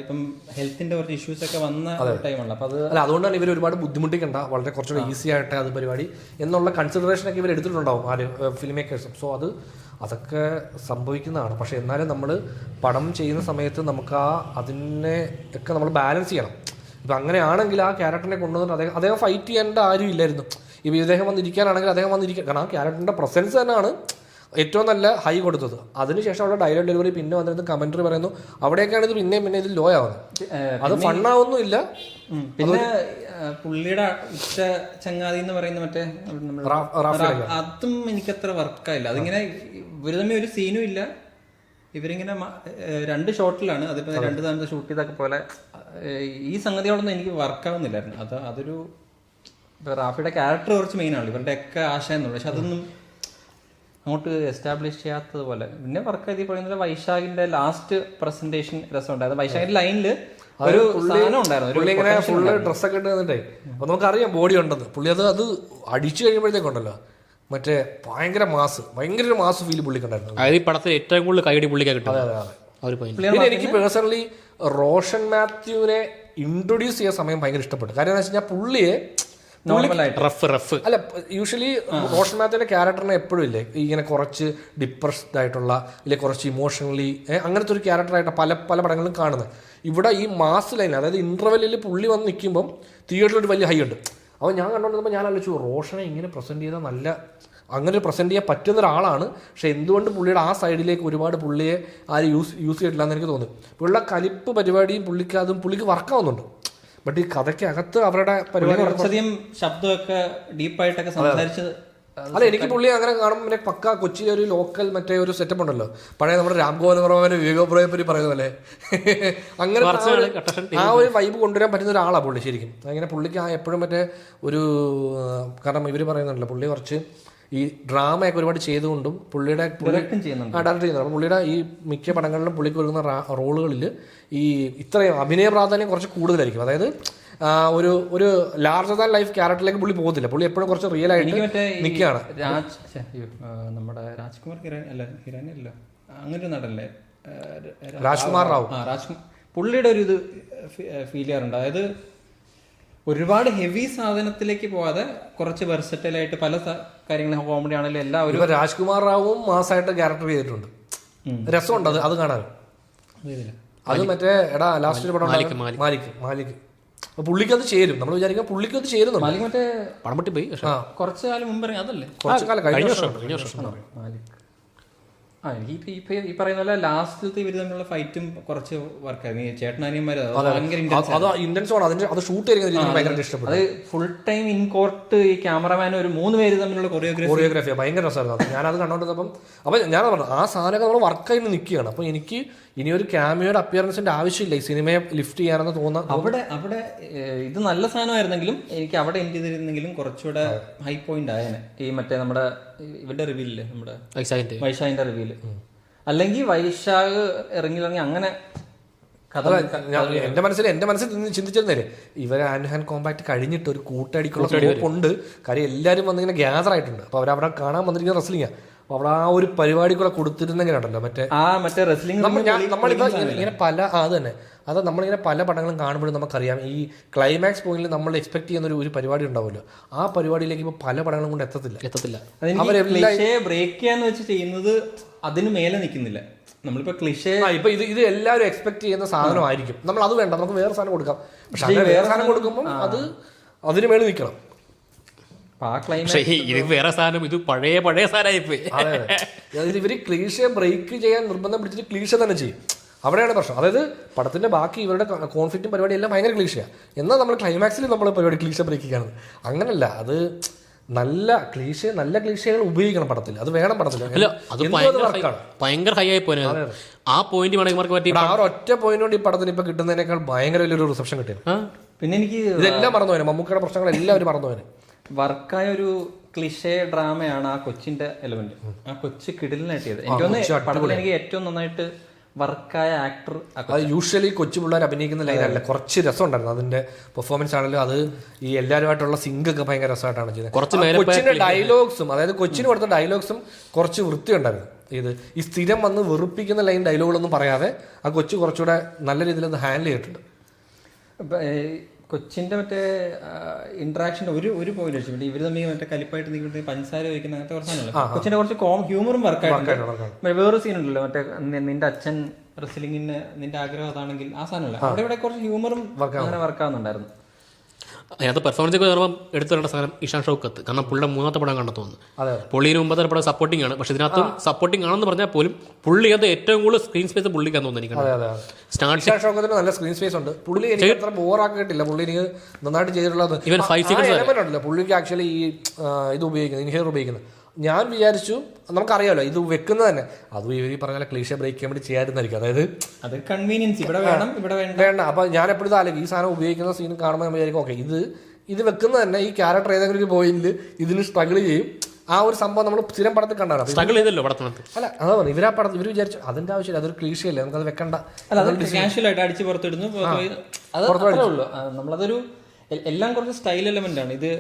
S3: ഇപ്പം ഹെൽത്തിന്റെ കുറച്ച് ഇഷ്യൂസ് ഒക്കെ വന്ന ടൈമാണ്. അപ്പോൾ അത്
S1: അല്ല, അതുകൊണ്ടാണ് ഇവർ ഒരുപാട് ബുദ്ധിമുട്ടിക്കണ്ട, വളരെ കുറച്ചുകൂടെ ഈസി ആയിട്ട് അത് പരിപാടി എന്നുള്ള കൺസിഡറേഷനൊക്കെ ഇവർ എടുത്തിട്ടുണ്ടാവും ആര് ഫിലിം മേക്കേഴ്സും. സോ അതൊക്കെ സംഭവിക്കുന്നതാണ്. പക്ഷെ എന്നാലും നമ്മൾ പടം ചെയ്യുന്ന സമയത്ത് നമുക്ക് അതിനെ ഒക്കെ നമ്മൾ ബാലൻസ് ചെയ്യണം. ഇപ്പം അങ്ങനെയാണെങ്കിൽ ആ ക്യാരക്ടറിനെ കൊണ്ടുവന്നിട്ട് അദ്ദേഹം ഫൈറ്റ് ചെയ്യേണ്ട ആരും ഇല്ലായിരുന്നു. ഇപ്പം ഇദ്ദേഹം വന്നിരിക്കാനാണെങ്കിൽ അദ്ദേഹം വന്നിരിക്കുക, കാരണം ആ ക്യാരക്ടറിൻ്റെ പ്രസൻസ് തന്നെയാണ് ഏറ്റവും നല്ല ഹൈ കൊടുത്തത്. അതിനുശേഷം അവിടെ ഡയലോഗ് ഡെലിവറി പിന്നെ വന്നിരുന്ന കമന്ററി പറയുന്നു, അവിടെയൊക്കെയാണ് ഇത് പിന്നെ ഇത് ലോ ആവുന്നത്. അത് ഫണ്ണാവൊന്നുമില്ല.
S3: പിന്നെ പുള്ളിയുടെ ഉച്ച ചങ്ങാതി എന്ന് പറയുന്ന മറ്റേ അതും എനിക്കത്ര വർക്കായില്ല. അതിങ്ങനെ ഇവര് തമ്മിൽ ഒരു സീനും ഇല്ല, ഇവരിങ്ങനെ 2 ഷോട്ടിലാണ്, അതിപ്പോ 2 തവണ ഷൂട്ട് ചെയ്തൊക്കെ പോലെ ഈ സംഗതികളൊന്നും എനിക്ക് വർക്കാവുന്നില്ലായിരുന്നു. അതൊരു റാഫിയുടെ ക്യാരക്ടർ കുറച്ച് മെയിൻ ആണ്, ഇവരുടെ ഒക്കെ ആശയം എന്നുള്ളത്. പക്ഷെ അതൊന്നും അങ്ങോട്ട് എസ്റ്റാബ്ലിഷ് ചെയ്യാത്തതുപോലെ. പിന്നെ വർക്ക് പറയുന്നത് വൈശാഖിന്റെ ലാസ്റ്റ് പ്രസന്റേഷൻ രസമുണ്ടായിരുന്നു. വൈശാഖിന്റെ ലൈനില് ഒരു സാധനം ഉണ്ടായിരുന്നു,
S1: ഫുള്ള് ഡ്രസ്സൊക്കെ ഇട്ട് വന്നിട്ടേ. അപ്പൊ നമുക്കറിയാം ബോഡി ഉണ്ടെന്ന്. പുള്ളി അത് അടിച്ചു കഴിയുമ്പോഴത്തേക്കുണ്ടല്ലോ മറ്റേ ഭയങ്കര ഒരു മാസ് ഫീൽ പുള്ളിക്കുണ്ടായിരുന്നു.
S2: അതായത് ഈ പടത്തിൽ ഏറ്റവും കൂടുതൽ കൈയടി പുള്ളിക്കാ കിട്ടും.
S1: പിന്നെ എനിക്ക് പേഴ്സണലി റോഷൻ മാത്യുവിനെ ഇൻട്രൊഡ്യൂസ് ചെയ്യാൻ സമയം ഭയങ്കര ഇഷ്ടപ്പെട്ടു. കാര്യം എന്താ വെച്ച് കഴിഞ്ഞാൽ പുള്ളിയെ അല്ല, യൂഷ്വലി റോഷൻ മാത്യുവിന്റെ ക്യാരക്ടറിനെ എപ്പോഴും ഇല്ലേ ഇങ്ങനെ കുറച്ച് ഡിപ്രസ്ഡ് ആയിട്ടുള്ള ഇല്ലെ കുറച്ച് ഇമോഷണലി അങ്ങനത്തെ ഒരു ക്യാരക്ടറായിട്ട് പല പടങ്ങളിലും കാണുന്നത്. ഇവിടെ ഈ മാസ് ലൈൻ, അതായത് ഇന്റർവെല്ലിൽ പുള്ളി വന്ന് നിൽക്കുമ്പം തിയേറ്ററിൽ ഒരു വലിയ ഹൈ ഉണ്ട്. അപ്പോൾ ഞാൻ കണ്ടുകൊണ്ടിരുന്നപ്പോൾ ഞാൻ ആലോചിച്ചു, റോഷനെ ഇങ്ങനെ പ്രസന്റ് ചെയ്താൽ നല്ല അങ്ങനെ പ്രസന്റ് ചെയ്യാൻ പറ്റുന്ന ഒരാളാണ്. പക്ഷെ എന്തുകൊണ്ട് പുള്ളിയുടെ ആ സൈഡിലേക്ക് ഒരുപാട് പുള്ളിയെ ആരും യൂസ് ചെയ്തിട്ടില്ല എന്ന് എനിക്ക് തോന്നി. പുള്ളിയുടെ കലിപ്പ് പരിപാടിയും പുള്ളിക്ക് വർക്കാവുന്നുണ്ട്. ബട്ട് ഈ കഥയ്ക്കകത്ത് അവരുടെ പരിപാടി
S3: കുറച്ചധികം ശബ്ദമൊക്കെ ഡീപ്പായിട്ടൊക്കെ സംസാരിച്ചത്.
S1: അല്ല, എനിക്ക് പുള്ളി അങ്ങനെ കാണുമ്പോൾ പിന്നെ പക്ക കൊച്ചിയിലെ ഒരു ലോക്കൽ മറ്റേ ഒരു സെറ്റപ്പ് ഉണ്ടല്ലോ, പഴയ നമ്മുടെ രാംഗോപാൽ വർമ്മനെ വിവേകോബ്രോയെ പറ്റി പറയുന്ന പോലെ അങ്ങനെ ആ ഒരു വൈബ് കൊണ്ടുവരാൻ പറ്റുന്ന ഒരാളാണ് പുള്ളി ശരിക്കും. അങ്ങനെ പുള്ളിക്ക് എപ്പോഴും മറ്റേ ഒരു, കാരണം ഇവർ പറയുന്നുണ്ടല്ലോ പുള്ളി കുറച്ച് ഈ ഡ്രാമയൊക്കെ ഒരുപാട് ചെയ്തുകൊണ്ടും ഡയറക്റ്റ് ചെയ്യുന്നുണ്ട്. അപ്പോൾ പുള്ളിയുടെ ഈ മിക്ക പടങ്ങളിലും പുള്ളിക്ക് വരുന്ന റോളുകളിൽ ഈ ഇത്രയും അഭിനയ പ്രാധാന്യം കുറച്ച് കൂടുതലായിരിക്കും. അതായത് ഒരു ലാർജർ ദാൻ ലൈഫ് ക്യാരക്ടറിലേക്ക് പുള്ളി പോകത്തില്ല. പുള്ളി എപ്പോഴും കുറച്ച് റിയൽ ആയിട്ട് നിൽക്കുകയാണ്.
S3: നമ്മുടെ രാജ്കുമാർ ഹിരാനിയല്ല, അങ്ങനെ ഒരു നടല്ലേ,
S1: രാജ്കുമാർ റാവു,
S3: പുള്ളിയുടെ ഒരു ഇത് ഫീൽ ചെയ്യാറുണ്ട്. അതായത് ഒരുപാട് ഹെവി സാധനത്തിലേക്ക് പോവാതെ കുറച്ച് വെർസറ്റൈലായിട്ട് പല കാര്യങ്ങളും, കോമഡി ആണെങ്കിലും എല്ലാവരും.
S1: രാജ്കുമാർ റാവുവും മാസമായിട്ട് ക്യാരക്ടർ ചെയ്തിട്ടുണ്ട്. രസമുണ്ട് അത് കാണാൻ. അത് മറ്റേ ലാസ്റ്റ് പടം മാലിക് പുള്ളിക്ക് അത് ചേരും. നമ്മൾ വിചാരിക്കാൻ പുള്ളിക്ക് അത് ചേരുന്നു.
S3: മാലിക് മറ്റേ
S2: പടം പൊട്ടി പോയി
S3: കുറച്ച് കാലം മുമ്പ് അതല്ലേ,
S1: കുറച്ച് കാലം കഴിഞ്ഞ വർഷം
S3: മാലിക്. എനിക്ക് ഈ പറയുന്ന പോലെ ലാസ്റ്റത്തെ ഇവര് തമ്മിലുള്ള ഫൈറ്റും കുറച്ച് വർക്കായിരുന്നു. ചേട്ടനാനിയന്മാര് അത് ഫുൾ ടൈം ഇൻ കോർട്ട്, ഈ ക്യാമറമാൻ ഒരു 3 പേര് തമ്മിലുള്ള
S1: കൊറിയോഗ്രാഫി ഭയങ്കര രസമായിരുന്നു. ഞാനത് കണ്ടോണ്ടിരുന്നപ്പം അപ്പൊ ഞാൻ പറഞ്ഞു ആ സാധനമൊക്കെ നമ്മൾ വർക്കായി നിൽക്കുകയാണ്. അപ്പൊ എനിക്ക് ഇനി ഒരു ക്യാമിയോയുടെ അപ്പിയറൻസിന്റെ ആവശ്യമില്ല ഈ സിനിമയെ ലിഫ്റ്റ് ചെയ്യാനെന്ന് തോന്നുന്നു.
S3: അവിടെ ഇത് നല്ല സാധനമായിരുന്നെങ്കിലും എനിക്ക് അവിടെ എൻഡ് ചെയ്തിരുന്നെങ്കിലും കുറച്ചുകൂടെ ഹൈ പോയിന്റ് ആയേനെ. ഈ മറ്റേ നമ്മുടെ ഇവരുടെ റിവ്യൂല്ലേ, നമ്മുടെ വൈശാഖിന്റെ റിവ്യൂല്, അല്ലെങ്കിൽ വൈശാഖ് ഇറങ്ങി അങ്ങനെ
S1: എന്റെ മനസ്സിൽ ചിന്തിച്ചിരുന്നേ ഇവരെ ഹാൻഡ് ഹാൻഡ് കോമ്പാക്ട് കഴിഞ്ഞിട്ട് ഒരു കൂട്ടടിക്കുള്ള സ്കോപ്പ് ഉണ്ട്. കാര്യം എല്ലാവരും വന്നിങ്ങനെ ഗ്യാദർ ആയിട്ടുണ്ട്. അപ്പൊ അവരവിടെ കാണാൻ വന്നിരിക്കുന്ന റെസ്ലിംഗാ. അപ്പൊ അവിടെ ആ ഒരു പരിപാടി കൂടെ കൊടുത്തിരുന്നെങ്കിലുണ്ടല്ലോ
S3: മറ്റേ റെസ്ലിംഗ്
S1: നമ്മളിപ്പോ ഇങ്ങനെ അത് നമ്മളിങ്ങനെ പല പടങ്ങളും കാണുമ്പോഴും നമുക്കറിയാം ഈ ക്ലൈമാക്സ് പോയിന്റിൽ നമ്മൾ എക്സ്പെക്ട് ചെയ്യുന്ന ഒരു പരിപാടി ഉണ്ടാവുമല്ലോ, ആ പരിപാടിയിലേക്ക് ഇപ്പൊ പല പടങ്ങളും കൊണ്ട് എത്തത്തില്ല.
S3: ബ്രേക്ക് ചെയ്യാന്ന് വെച്ച് ചെയ്യുന്നത് അതിന് മേലെ നിൽക്കുന്നില്ല. നമ്മളിപ്പോ ക്ലിഷേ
S1: ഇപ്പൊ ഇത് എല്ലാവരും എക്സ്പെക്ട് ചെയ്യുന്ന സാധനമായിരിക്കും. നമ്മൾ അത് വേണ്ട, നമുക്ക് വേറെ സാധനം കൊടുക്കാം. പക്ഷെ വേറെ സാധനം കൊടുക്കുമ്പോൾ അത് അതിന് മേളിൽ നിൽക്കണം.
S2: ഇത് വേറെ സാധനം, ഇത് പഴയ സാധനമായി പോയി.
S1: അതായത് ഇവര് ക്ലീഷയെ ബ്രേക്ക് ചെയ്യാൻ നിർബന്ധം പിടിച്ചിട്ട് ക്ലീഷ തന്നെ ചെയ്യും. അവിടെയാണ് പ്രശ്നം. അതായത് പടത്തിന്റെ ബാക്കി ഇവരുടെ കോൺഫ്ലിക്റ്റും പരിപാടി എല്ലാം ഭയങ്കര ക്ലീഷയാണ്. എന്നാൽ നമ്മൾ ക്ലൈമാക്സിൽ നമ്മൾ പരിപാടി ക്ലീഷ ബ്രേക്ക് ചെയ്യാണ്. അങ്ങനല്ല, അത് നല്ല ക്ലീഷകൾ ഉപയോഗിക്കണം പടത്തിൽ, അത് വേണം പടത്തിൽ.
S2: അല്ല അത് ഭയങ്കര ഹൈ ആയി പോയത്. ആ പോയിന്റ് വേണമെങ്കിൽ പറ്റി
S1: ആ ഒറ്റ പോയിന്റ് കൊണ്ട് ഈ പടത്തിന് ഇപ്പൊ കിട്ടുന്നതിനേക്കാൾ ഭയങ്കര വലിയൊരു റിസപ്ഷൻ കിട്ടിയത്.
S3: പിന്നെ എനിക്ക്
S1: ഇതെല്ലാം മറന്നുപോയത്, മമ്മൂക്കയുടെ പ്രശ്നങ്ങൾ എല്ലാവരും മറന്നുപോയത്.
S3: വർക്കായ ഒരു ക്ലിഷേ ഡ്രാമയാണ് ആ കൊച്ചിന്റെ എലമെന്റ്. ആ കൊച്ചു കിടിലിനായിട്ടത് എനിക്ക് ഏറ്റവും നന്നായിട്ട് വർക്കായ ആക്ടർ.
S1: അത് യൂഷ്വലി കൊച്ചു പിള്ളേർ അഭിനയിക്കുന്ന ലൈനല്ല, കുറച്ച് രസം ഉണ്ടായിരുന്നു അതിന്റെ പെർഫോമൻസ് ആണെങ്കിലും. അത് ഈ എല്ലാവരുമായിട്ടുള്ള സിങ്ക് ഒക്കെ ഭയങ്കര രസമായിട്ടാണ് ചെയ്തത്. കൊച്ചിന്റെ ഡയലോഗ്സും, അതായത് കൊച്ചിന് കൊടുത്ത ഡയലോഗ്സും കുറച്ച് വൃത്തി ഉണ്ടായിരുന്നു. ഈ സ്ഥിരം വന്ന് വെറുപ്പിക്കുന്ന ലൈൻ ഡയലോഗുകളൊന്നും പറയാതെ ആ കൊച്ചു കുറച്ചുകൂടെ നല്ല രീതിയിൽ ഒന്ന് ഹാൻഡിൽ ചെയ്തിട്ടുണ്ട്.
S3: കൊച്ചിന്റെ മറ്റേ ഇന്ററാക്ഷന്റെ ഒരു പോയിന്റ് വെച്ചു, ഇവര് തമ്മിൽ മറ്റേ കലിപ്പായിട്ട് നിൽക്കുന്ന പഞ്ചസാര വയ്ക്കുന്ന അങ്ങനത്തെ കുറച്ച് സാധനമല്ല. കൊച്ചിന്റെ കുറച്ച് ഹ്യൂമറും വർക്കായിട്ടുണ്ട്. വേറൊരു സീൻ ഉണ്ടല്ലോ മറ്റേ നിന്റെ അച്ഛൻ റെസ്ലിംഗിന് നിന്റെ ആഗ്രഹം അതാണെങ്കിൽ ആ സാധനമല്ല, അവിടെ ഇവിടെ കുറച്ച് ഹ്യൂമറും അങ്ങനെ വർക്കാവുന്നുണ്ടായിരുന്നു.
S2: അതിനകത്ത് പെർഫോമൻസ് ഒക്കെ വരുമ്പോൾ എടുത്തു വരേണ്ട സാധനം ഇഷാൻ ഷൗക്കത്ത്. കാരണം പുള്ളിയുടെ 3ാമത്തെ പടം കണ്ടെന്ന് തോന്നുന്നു. പുള്ളിന് 9ാമത്തെ പടം സപ്പോർട്ടിംഗ് ആണ്, പക്ഷെ ഇതിനകത്ത് സപ്പോർട്ടിംഗ് ആണെന്ന് പറഞ്ഞാൽ പോലും പുള്ളി അത് ഏറ്റവും കൂടുതൽ സ്ക്രീൻ സ്പേസ് പുള്ളിക്കാന്ന് തോന്നുന്നു.
S1: ഷൗക്കത്തിന് നല്ല സ്ക്രീൻ സ്പേസ് ഉണ്ട്. പുള്ളി എനിക്ക് ബോറാക്കിയിട്ടില്ല, പുള്ളി എനിക്ക് നന്നായിട്ട് ചെയ്തിട്ടുള്ളത്.
S2: ഇവൻ 5 seconds
S1: പുള്ളിക്ക് ആക്ച്വലി ഈ ഇത് ഉപയോഗിക്കുന്നത്, ഇൻഹേലർ ഉപയോഗിക്കുന്നത്. ഞാൻ വിചാരിച്ചു, നമുക്കറിയാമല്ലോ ഇത് വെക്കുന്നത് തന്നെ, അതും ഇവർ പറഞ്ഞ ക്ലീഷ ബ്രേക്ക് ചെയ്യാൻ വേണ്ടി ചെയ്യാതിരുന്നായിരിക്കും. അതായത്
S3: അത് കൺവീനിയൻസ്, ഇവിടെ വേണം ഇവിടെ
S1: വേണ്ട. അപ്പൊ ഞാൻ എപ്പോഴും ആലോചിക്കും, ഈ സാധനം ഉപയോഗിക്കുന്ന സീൻ കാണുമ്പോൾ നമ്മൾ വിചാരിക്കും ഓക്കെ ഇത് വെക്കുന്നത് തന്നെ ഈ ക്യാരക്ടർ ഏതെങ്കിലും ഒരു പോയിന്റിൽ ഇതിന് സ്ട്രഗിൾ ചെയ്യും. ആ ഒരു സംഭവം നമ്മൾ സ്ഥിരം പടത്തിൽ കണ്ടാണ്.
S2: സ്ട്രഗിൾ ചെയ്തല്ലോ പടത്തിനകത്ത്.
S1: അല്ല അതാ പറഞ്ഞു, ഇവരാ പടത്തിൽ ഇവർ വിചാരിച്ചു അതിന്റെ ആവശ്യമില്ല, അതൊരു ക്ലീഷയല്ലേ, നമുക്കത് വെക്കണ്ട.
S3: കാഷ്വലായിട്ട് അടിച്ച് പുറത്തിടുന്നു. നമ്മളതൊരു എല്ലാം കുറച്ച് സ്റ്റൈൽ എലമെന്റ് ആണ്. ഇത്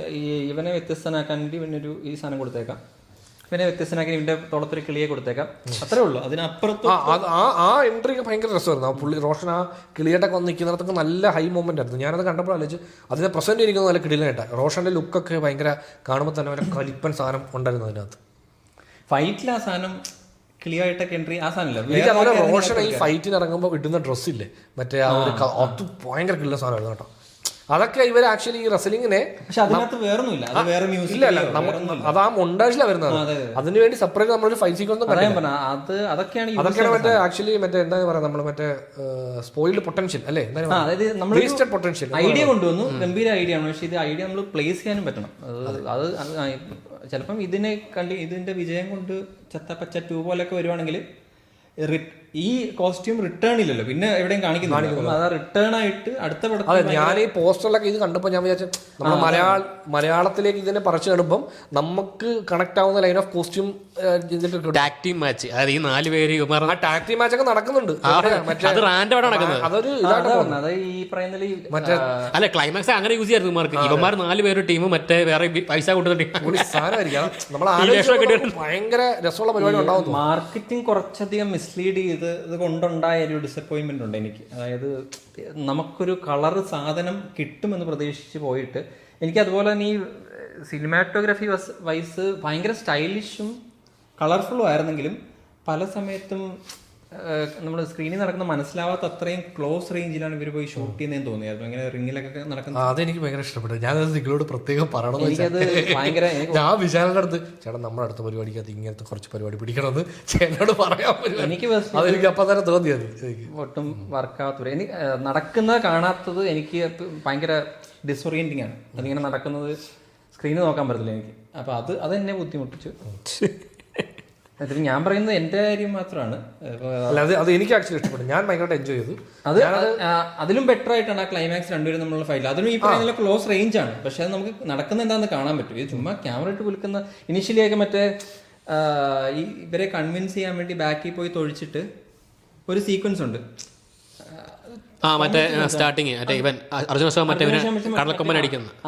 S3: ഇവനെ വ്യത്യസ്തനാക്കാൻ വേണ്ടി ഇവനൊരു ഈ സാധനം കൊടുത്തേക്കാം, ഇവനെ വ്യത്യസ്തനാക്കി ഇവന്റെ തോളത്തൊരു കിളിയെ കൊടുത്തേക്കാം, അത്രേ ഉള്ളൂ. അതിനപ്പുറത്ത്
S1: ആ എൻട്രി ഭയങ്കര രസമായിരുന്നു. ആ പുള്ളി റോഷൻ ആ കിളിയായിട്ടൊക്കെ വന്ന് നിൽക്കുന്നിടത്തൊക്കെ നല്ല ഹൈ മൊമെന്റ് ആയിരുന്നു. ഞാനത് കണ്ടപ്പോൾ ആലോചിച്ച് അതിനെ പ്രസന്റ് ചെയ്തിരിക്കുന്നത് നല്ല കിടിലായിട്ടാണ്. റോഷന്റെ ലുക്കൊക്കെ ഭയങ്കര കാണുമ്പോൾ തന്നെ ഒരു കലിപ്പൻ സാധനം ഉണ്ടായിരുന്നു അതിനകത്ത്.
S3: ഫൈറ്റിൽ ആ സാധനം ക്ലിയറായിട്ടൊക്കെ എൻട്രി ആ സാധനമില്ല.
S1: എനിക്ക് അതുപോലെ റോഷൻ ഈ ഫൈറ്റിന് ഇറങ്ങുമ്പോൾ ഇടുന്ന ഡ്രസ്സില്ലേ മറ്റേ ആ ഒരു അത് ഭയങ്കര കിട്ടുന്ന സാധനമായിരുന്നു കേട്ടോ. അതൊക്കെ ഇവർ ആക്ച്വലി ഈ റെസ്ലിംഗിനെ അത് ആ മൊണ്ടാജിലാണ് വരുന്നത്. അതിന് വേണ്ടി സെപ്പറേറ്റ് നമ്മളൊരു ഫൈറ്റ് സീക്വൻസ് അതൊക്കെയാണ് മറ്റേ ആക്ച്വലി മറ്റേ എന്താ പറയുക നമ്മൾ മറ്റേ സ്പോയിൽഡ് പൊട്ടൻഷ്യൽ അല്ലേ, പൊട്ടൻഷ്യൽ
S3: ഐഡിയ കൊണ്ടുവന്നു. ഗംഭീര ഐഡിയ ആണ്, പക്ഷെ ഇത് ഐഡിയ നമ്മൾ പ്ലേസ് ചെയ്യാനും പറ്റണം. അത് ചിലപ്പം ഇതിന്റെ വിജയം കൊണ്ട് ചത്തപ്പച്ച 2 പോലൊക്കെ വരുവാണെങ്കിൽ ഈ കോസ്റ്റ്യൂം റിട്ടേൺ ഇല്ലല്ലോ, പിന്നെ എവിടെയും കാണിക്കുന്നു. അത് റിട്ടേൺ ആയിട്ട് അടുത്ത പടത്തിൽ
S1: ഞാൻ ഈ പോസ്റ്ററിലൊക്കെ ഇത് കണ്ടപ്പോൾ ഞാൻ വിചാരിച്ചു നമ്മൾ മലയാളത്തിലേക്ക് ഇതിനെ പറിച്ചു കാണുമ്പോൾ നമുക്ക് കണക്ട് ആവുന്ന line of costume
S2: tag team match. അതായത് ഈ 4 പേര്
S1: ആ ടാഗ് ടീം മാച്ച് ഒക്കെ നടക്കുന്നുണ്ട്. അതൊരു
S3: അത് ഈ പറയുന്ന
S2: മറ്റേ അല്ല ക്ലൈമാക്സ് അങ്ങനെ യൂസ് ചെയ്യായിരുന്നു മാർക്ക്. ഇവന്മാർ 4 പേര് ടീം മറ്റേ വേറെ പൈസ കൊടുത്തിട്ട്
S1: സാധനമായിരിക്കും. ഭയങ്കര രസമുള്ള പരിപാടി ഉണ്ടാവും.
S3: മാർക്കറ്റിംഗ് കുറച്ചധികം മിസ്ലീഡ് ചെയ്ത് ഇത് കൊണ്ടുണ്ടായ ഒരു ഡിസപ്പോയിന്റ്മെന്റ് ഉണ്ട് എനിക്ക്. അതായത് നമുക്കൊരു കളർ സാധനം കിട്ടുമെന്ന് പ്രതീക്ഷിച്ച് പോയിട്ട് എനിക്ക് അതുപോലെ തന്നെ ഈ സിനിമാറ്റോഗ്രാഫി വൈസ് ഭയങ്കര സ്റ്റൈലിഷും കളർഫുള്ളും ആയിരുന്നെങ്കിലും പല സമയത്തും നമ്മൾ സ്ക്രീനിൽ നടക്കുന്ന മനസ്സിലാവാത്ത അത്രയും ക്ലോസ് റേഞ്ചിലാണ് ഇവർ പോയി ഷൂട്ട് ചെയ്യുന്നതെന്ന് തോന്നിയായിരുന്നു. അങ്ങനെ റിങ്ങിലൊക്കെ നടക്കുന്നത്
S1: അതെനിക്ക് ഭയങ്കര ഇഷ്ടപ്പെട്ടു. ഞാനത് നിങ്ങളോട് പ്രത്യേകം പറയണമെന്ന്
S3: ഭയങ്കര
S1: ഞാൻ വിശാലിന്റെ അടുത്ത് ചേട്ടാ നമ്മുടെ അടുത്ത പരിപാടിക്ക് അത് ഇങ്ങനത്തെ കുറച്ച് പരിപാടി പിടിക്കണമെന്ന് ചേട്ടനോട് പറയാൻ പറ്റും. അതെനിക്ക് അപ്പം തന്നെ തോന്നിയത്
S3: ഒട്ടും വർക്കാവാത്ത എനിക്ക് നടക്കുന്നത് കാണാത്തത് എനിക്ക് ഭയങ്കര ഡിസോറിയന്റിങ് ആണ്. അതിങ്ങനെ നടക്കുന്നത് സ്ക്രീനിൽ നോക്കാൻ പറ്റത്തില്ല എനിക്ക്. അപ്പൊ അത് എന്നെ ബുദ്ധിമുട്ടിച്ചു. അതിൽ ഞാൻ പറയുന്നത് എന്റെ കാര്യം മാത്രമാണ്.
S1: അത് എനിക്ക് ആക്ച്വലി ഇഷ്ടപ്പെട്ടു. ഞാൻ ഭയങ്കരമായിട്ട് എൻജോയ് ചെയ്തു.
S3: അതിലും ബെറ്റർ ആയിട്ടാണ് ആ ക്ലൈമാക്സ് രണ്ടുപേരും നമ്മളുള്ള ഫൈറ്റ്. അതിലും ഈ പറയുന്ന ക്ലോസ് റേഞ്ച് ആണ്, പക്ഷെ അത് നമുക്ക് നടക്കുന്ന എന്താണെന്ന് കാണാൻ പറ്റും. ഇത് ചുമ്മാ ക്യാമറ ഇട്ട് വിൽക്കുന്ന ഇനിഷ്യലി ഒക്കെ മറ്റേ ഇവരെ കൺവിൻസ് ചെയ്യാൻ വേണ്ടി ബാക്കിൽ പോയി തൊഴിച്ചിട്ട് ഒരു സീക്വൻസ് ഉണ്ട്.
S2: സ്റ്റാർട്ടിങ്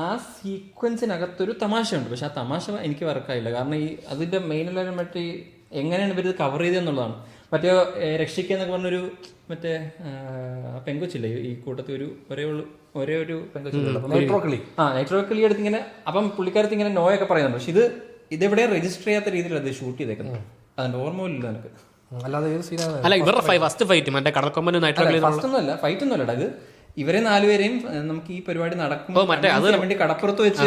S3: ആ സീക്വൻസിനകത്തൊരു തമാശയുണ്ട്, പക്ഷെ ആ തമാശ എനിക്ക് വർക്കായില്ല. കാരണം ഈ അതിന്റെ മെയിൻ എല്ലാവരും മറ്റേ എങ്ങനെയാണ് ഇവർ കവർ ചെയ്തെന്നുള്ളതാണ്. മറ്റേ രക്ഷിക്കുക എന്നൊക്കെ പറഞ്ഞൊരു മറ്റേ പെങ്കൊച്ചില്ലേ ഈ കൂട്ടത്തിൽ ഒരേ ഒരു പെങ്കൊച്ചില്ല, നൈട്രോ കിളി എടുത്ത് ഇങ്ങനെ. അപ്പം പുള്ളിക്കാരത്ത് ഇങ്ങനെ നോയൊക്കെ പറയുന്നുണ്ട്, പക്ഷെ ഇതെവിടെ രജിസ്റ്റർ ചെയ്യാത്ത രീതിയിലാണ് അത് ഷൂട്ട് ചെയ്തേക്കുന്നത്. അതിന്റെ ഓർമ്മയില്ല എനിക്ക്. ഫൈറ്റ് ഒന്നുമല്ല ഇത്. ഇവരെ 4 പേരെയും നമുക്ക് ഈ പരിപാടി നടക്കുമ്പോൾ വേണ്ടി കടപ്പുറത്ത് വെച്ച്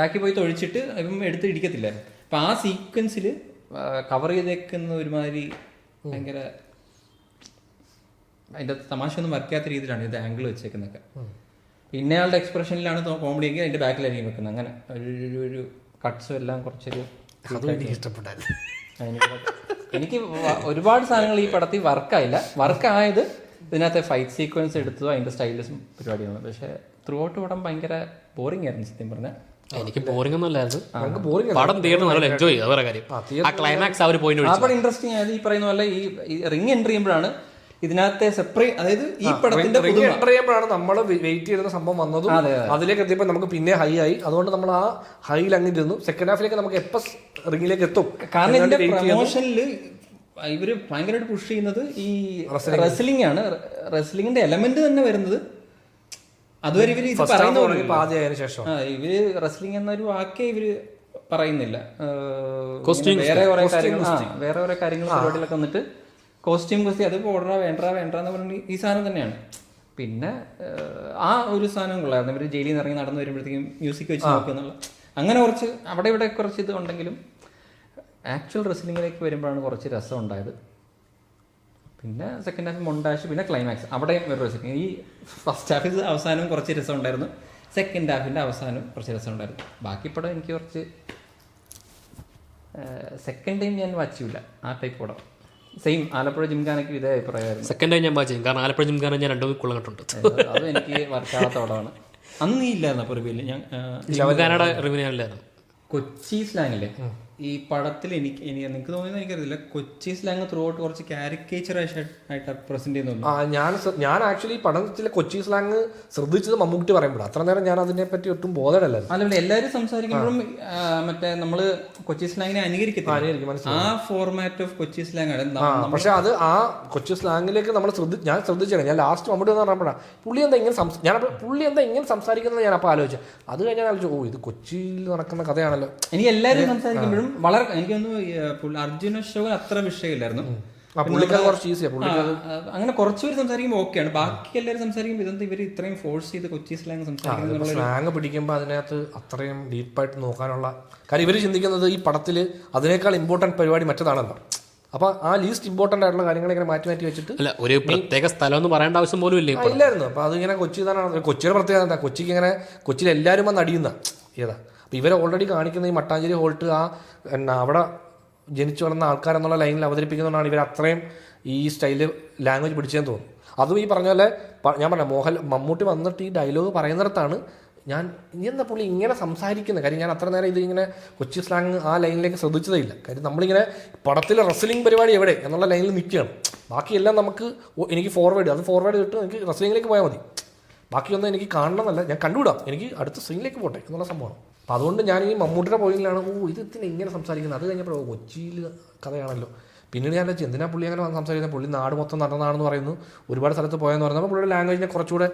S3: ബാക്കി പോയി തൊഴിച്ചിട്ട് ഇവൻ എടുത്ത് ഇടിക്കത്തില്ല. അപ്പൊ ആ സീക്വൻസിൽ കവർ ചെയ്തേക്കുന്ന ഒരുമാതിരി ഭയങ്കര അതിന്റെ തമാശ ഒന്നും വരയ്ക്കാത്ത രീതിയിലാണ് ഇത് ആംഗിൾ വെച്ചേക്കുന്നൊക്കെ. ഇന്നയാളുടെ എക്സ്പ്രഷനിലാണ് കോമഡി എങ്കിൽ അതിന്റെ ബാക്കിലായിരിക്കും വെക്കുന്നത്. അങ്ങനെ ഒരു കട്ട്സും എല്ലാം കുറച്ചൊരു
S1: ഇഷ്ടപ്പെട്ടായിരുന്നു.
S3: എനിക്ക് ഒരുപാട് സാധനങ്ങൾ ഈ പടത്തിൽ വർക്കായില്ല. വർക്കായത് ഇതിനകത്തെ ഫൈറ്റ് സീക്വൻസ് എടുത്തതോ അതിന്റെ സ്റ്റൈലിസും പരിപാടിയാണ്. പക്ഷെ ത്രൂ ഔട്ട് പടം ഭയങ്കര ബോറിംഗ് ആയിരുന്നു സത്യം പറഞ്ഞാൽ.
S2: എനിക്ക് ബോറിംഗ് ഒന്നും അല്ലായിരുന്നു. പടം തിയേറ്റർ നല്ല എൻജോയ് ചെയ്തു. അവരുടെ കാര്യം ആ ക്ലൈമാക്സ് ആ ഒരു പോയിന്റ്
S3: ആ പടം ഇൻട്രസ്റ്റിംഗ് ആയത് ഈ പറയുന്ന പോലെ ഈ റിംഗ് എൻട്രി ചെയ്യുമ്പോഴാണ് ഇതിനകത്തെ സെപ്പറേറ്റ്, അതായത് ഈ പടത്തിന്റെ
S1: എൻ്റർ ചെയ്യുമ്പോഴാണ് നമ്മൾ വെയിറ്റ് ചെയ്യുന്ന സംഭവം വന്നതും അതിലേക്ക് എത്തിയപ്പോൾ നമുക്ക് പിന്നെ ഹൈ ആയി. അതുകൊണ്ട് നമ്മൾ ആ ഹൈയിൽ അങ്ങ് ഇരുന്നു. സെക്കൻഡ് ഹാഫിലേക്ക് നമുക്ക് എപ്പോൾ റിംഗിലേക്ക് എത്തും.
S3: കാരണം ഇതിന്റെ പ്രൊമോഷനിൽ ഇവര് ഭയങ്കരമായിട്ട് പുഷ് ചെയ്യുന്നത് ഈ റെസ്ലിംഗ് ആണ്. റെസ്ലിംഗിന്റെ എലമെന്റ് തന്നെ വരുന്നത് അതുവരെ ഇവര് ഇത് പറയുന്ന
S1: ശേഷം
S3: ഇവര് റെസ്ലിംഗ് എന്നൊരു വാക്കേ ഇവര് പറയുന്നില്ല. വേറെ കുറെ കാര്യങ്ങൾ പരിപാടികളൊക്കെ വന്നിട്ട് കോസ്റ്റ്യൂം കുസ്തി അത് ഓർഡറാ വേണ്ടെന്ന് പറഞ്ഞിട്ട് ഈ സാധനം തന്നെയാണ്. പിന്നെ ആ ഒരു സാധനം കൊള്ളായിരുന്നു. ഇവർ ജയിലിൽ നിന്ന് ഇറങ്ങി നടന്നു വരുമ്പോഴത്തേക്കും മ്യൂസിക് വെച്ച് നോക്കുന്നുള്ള അങ്ങനെ കുറച്ച് അവിടെ ഇവിടെ കുറച്ച് ഇത് ഉണ്ടെങ്കിലും ആക്ച്വൽ റെസ്ലിംഗിലേക്ക് വരുമ്പോഴാണ് കുറച്ച് രസം ഉണ്ടായത്. പിന്നെ സെക്കൻഡ് ഹാഫ് മൊണ്ടാഷ്, പിന്നെ ക്ലൈമാക്സ് അവിടെ ഒരു രസം. ഈ ഫസ്റ്റ് ഹാഫിൽ അവസാനം കുറച്ച് രസം ഉണ്ടായിരുന്നു, സെക്കൻഡ് ഹാഫിൻ്റെ അവസാനം കുറച്ച് രസം ഉണ്ടായിരുന്നു. ബാക്കി പടം എനിക്ക് കുറച്ച് സെക്കൻഡ് ടൈം ഞാൻ വാച്ചില്ല ആ ടൈപ്പ് പടം. സെയിം ആലപ്പുഴ ജിംഖാനയ്ക്ക് ഇതേ അഭിപ്രായമായിരുന്നു.
S2: സെക്കൻഡ് ടൈം ഞാൻ വാച്ച് ചെയ്യും. കാരണം ആലപ്പുഴ ജിംഖാന ഞാൻ 2 കൊല്ലം കണ്ടിട്ടുണ്ട്.
S3: അത് എനിക്ക് വർക്കാവാത്ത പടമാണ്. അന്ന് നീ ഇല്ലായിരുന്നു അപ്പോൾ റിവ്യൂല്. ഞാൻ
S2: ജിംഖാനയുടെ റിവ്യൂ ഞാനില്ലായിരുന്നു.
S3: കൊച്ചി സ്ലാങ്ങില്ലേ ഈ പടത്തിൽ എനിക്ക് നിങ്ങൾക്ക് തോന്നിയെന്ന് എനിക്കറിയില്ല. കൊച്ചി സ്ലാങ് ത്രൂ ഔട്ട് കുറച്ച് കാരിക്കേച്ചർ ആയിട്ട് പ്രസന്റ് ചെയ്യുന്നു.
S1: ഞാൻ ആക്ച്വലി പടത്തിലെ കൊച്ചി സ്ലാങ് ശ്രദ്ധിച്ചത് മമ്മൂട്ടി പറയുമ്പോൾ അത്ര നേരം ഞാൻ അതിനെ പറ്റി ഒട്ടും ബോധമല്ലായിരുന്നു.
S3: അല്ല, എല്ലാവരും സംസാരിക്കുമ്പോഴും മറ്റേ നമ്മള് കൊച്ചി സ്ലാങ്ങിനെ അനുകരിക്കും. ആ ഫോർമാറ്റ് ഓഫ് കൊച്ചി സ്ലാങ് ആണ്.
S1: പക്ഷെ അത് ആ കൊച്ചി സ്ലാങ്ങിലേക്ക് നമ്മൾ ഞാൻ ശ്രദ്ധിച്ചാണ്. ഞാൻ ലാസ്റ്റ് മമ്മൂട്ടി എന്ന് പറഞ്ഞപ്പോഴാണ് പുള്ളി എന്താ ഇങ്ങനെ സംസാരിക്കുന്നത് ഞാൻ അപ്പോൾ ആലോചിച്ചു. അത് കഴിഞ്ഞാൽ ആലോചിച്ചു, ഇത് കൊച്ചിയിൽ നടക്കുന്ന കഥയാണല്ലോ.
S3: എനിക്ക് എല്ലാവരും സംസാരിക്കുമ്പോഴും വളരെ എനിക്കൊന്ന് അർജുന അശോകൻ അത്ര വിഷയമില്ലായിരുന്നു. അങ്ങനെ കുറച്ചുപേര് സംസാരിക്കുമ്പോൾ ഓക്കെയാണ്. ബാക്കി എല്ലാവരും സംസാരിക്കുമ്പോൾ ഇതെന്താ ഇവർ ഇത്രയും ഫോഴ്സ് ചെയ്ത് കൊച്ചി സ്ലാങ് സംസാരിക്കുന്നത്.
S1: സ്ലാങ് പിടിക്കുമ്പോൾ അതിനകത്ത് അത്രയും ഡീപ്പായിട്ട് നോക്കാനുള്ള കാര്യം ഇവർ ചിന്തിക്കുന്നത് ഈ പടത്തിൽ അതിനേക്കാൾ ഇമ്പോർട്ടൻറ്റ് പരിപാടി മറ്റതാണല്ലോ. അപ്പൊ ആ ലീസ്റ്റ് ഇമ്പോർട്ടന്റ് ആയിട്ടുള്ള കാര്യങ്ങൾ ഇങ്ങനെ മാറ്റി വെച്ചിട്ട്
S2: അല്ല ഒരു പ്രത്യേക സ്ഥലം എന്ന് പറയേണ്ട ആവശ്യം പോലും
S1: ഇല്ലായിരുന്നു. അപ്പൊ അതിങ്ങനെ കൊച്ചി തന്നെ കൊച്ചിയുടെ പ്രത്യേകത എന്താ, കൊച്ചിക്ക് ഇങ്ങനെ കൊച്ചിയിൽ എല്ലാവരും വന്ന് അടിയുന്ന ഏതാ. അപ്പൊ ഇവരെ ഓൾറെഡി കാണിക്കുന്ന ഈ മട്ടാഞ്ചേരി ഹോൾട്ട് ആ അവിടെ ജനിച്ചു വളർന്ന ആൾക്കാരെന്നുള്ള ലൈനിൽ അവതരിപ്പിക്കുന്നതുകൊണ്ടാണ് ഇവർ അത്രയും ഈ സ്റ്റൈല് ലാംഗ്വേജ് പിടിച്ചതെന്ന് തോന്നുന്നു. അതും ഈ പറഞ്ഞ പോലെ ഞാൻ പറഞ്ഞ മമ്മൂട്ടി വന്നിട്ട് ഈ ഡയലോഗ് പറയുന്നിടത്താണ് ഞാൻ ഇനി എന്താ പുള്ളി ഇങ്ങനെ സംസാരിക്കുന്നത്. കാര്യം ഞാൻ അത്ര നേരം ഇതിങ്ങനെ കൊച്ചി സ്ലാങ് ആ ലൈനിലേക്ക് ശ്രദ്ധിച്ചതേ ഇല്ല. കാര്യം നമ്മളിങ്ങനെ പടത്തിലെ റെസ്ലിംഗ് പരിപാടി എവിടെ എന്നുള്ള ലൈനിൽ നിൽക്കുകയാണ്. ബാക്കിയെല്ലാം നമുക്ക് എനിക്ക് ഫോർവേഡ് കിട്ടും, എനിക്ക് റെസ്ലിംഗിലേക്ക് പോയാൽ മതി. ബാക്കിയൊന്നും എനിക്ക് കാണണമെന്നല്ല, ഞാൻ കണ്ടുവിടാം, എനിക്ക് അടുത്ത സ്ക്രീനിലേക്ക് പോട്ടെ എന്നുള്ള സംഭവമാണ്. അപ്പോൾ അതുകൊണ്ട് ഞാൻ ഈ മമ്മൂട്ടിയുടെ പോയിന്റിലാണ് ഇതിന് ഇങ്ങനെ സംസാരിക്കുന്നത്. അത് കഴിഞ്ഞപ്പോൾ കൊച്ചിയിൽ കഥയാണല്ലോ. പിന്നീട് ഞാൻ എന്തിനാ പുള്ളി അങ്ങനെ സംസാരിക്കുന്നത്, പുള്ളി നാട് മൊത്തം നടന്നതാണെന്ന് പറയുന്നു, ഒരുപാട് സ്ഥലത്ത് പോയെന്ന് പറയുന്നത്. പുള്ളിയുടെ ലാംഗ്വേജിനെ കുറച്ചുകൂടെ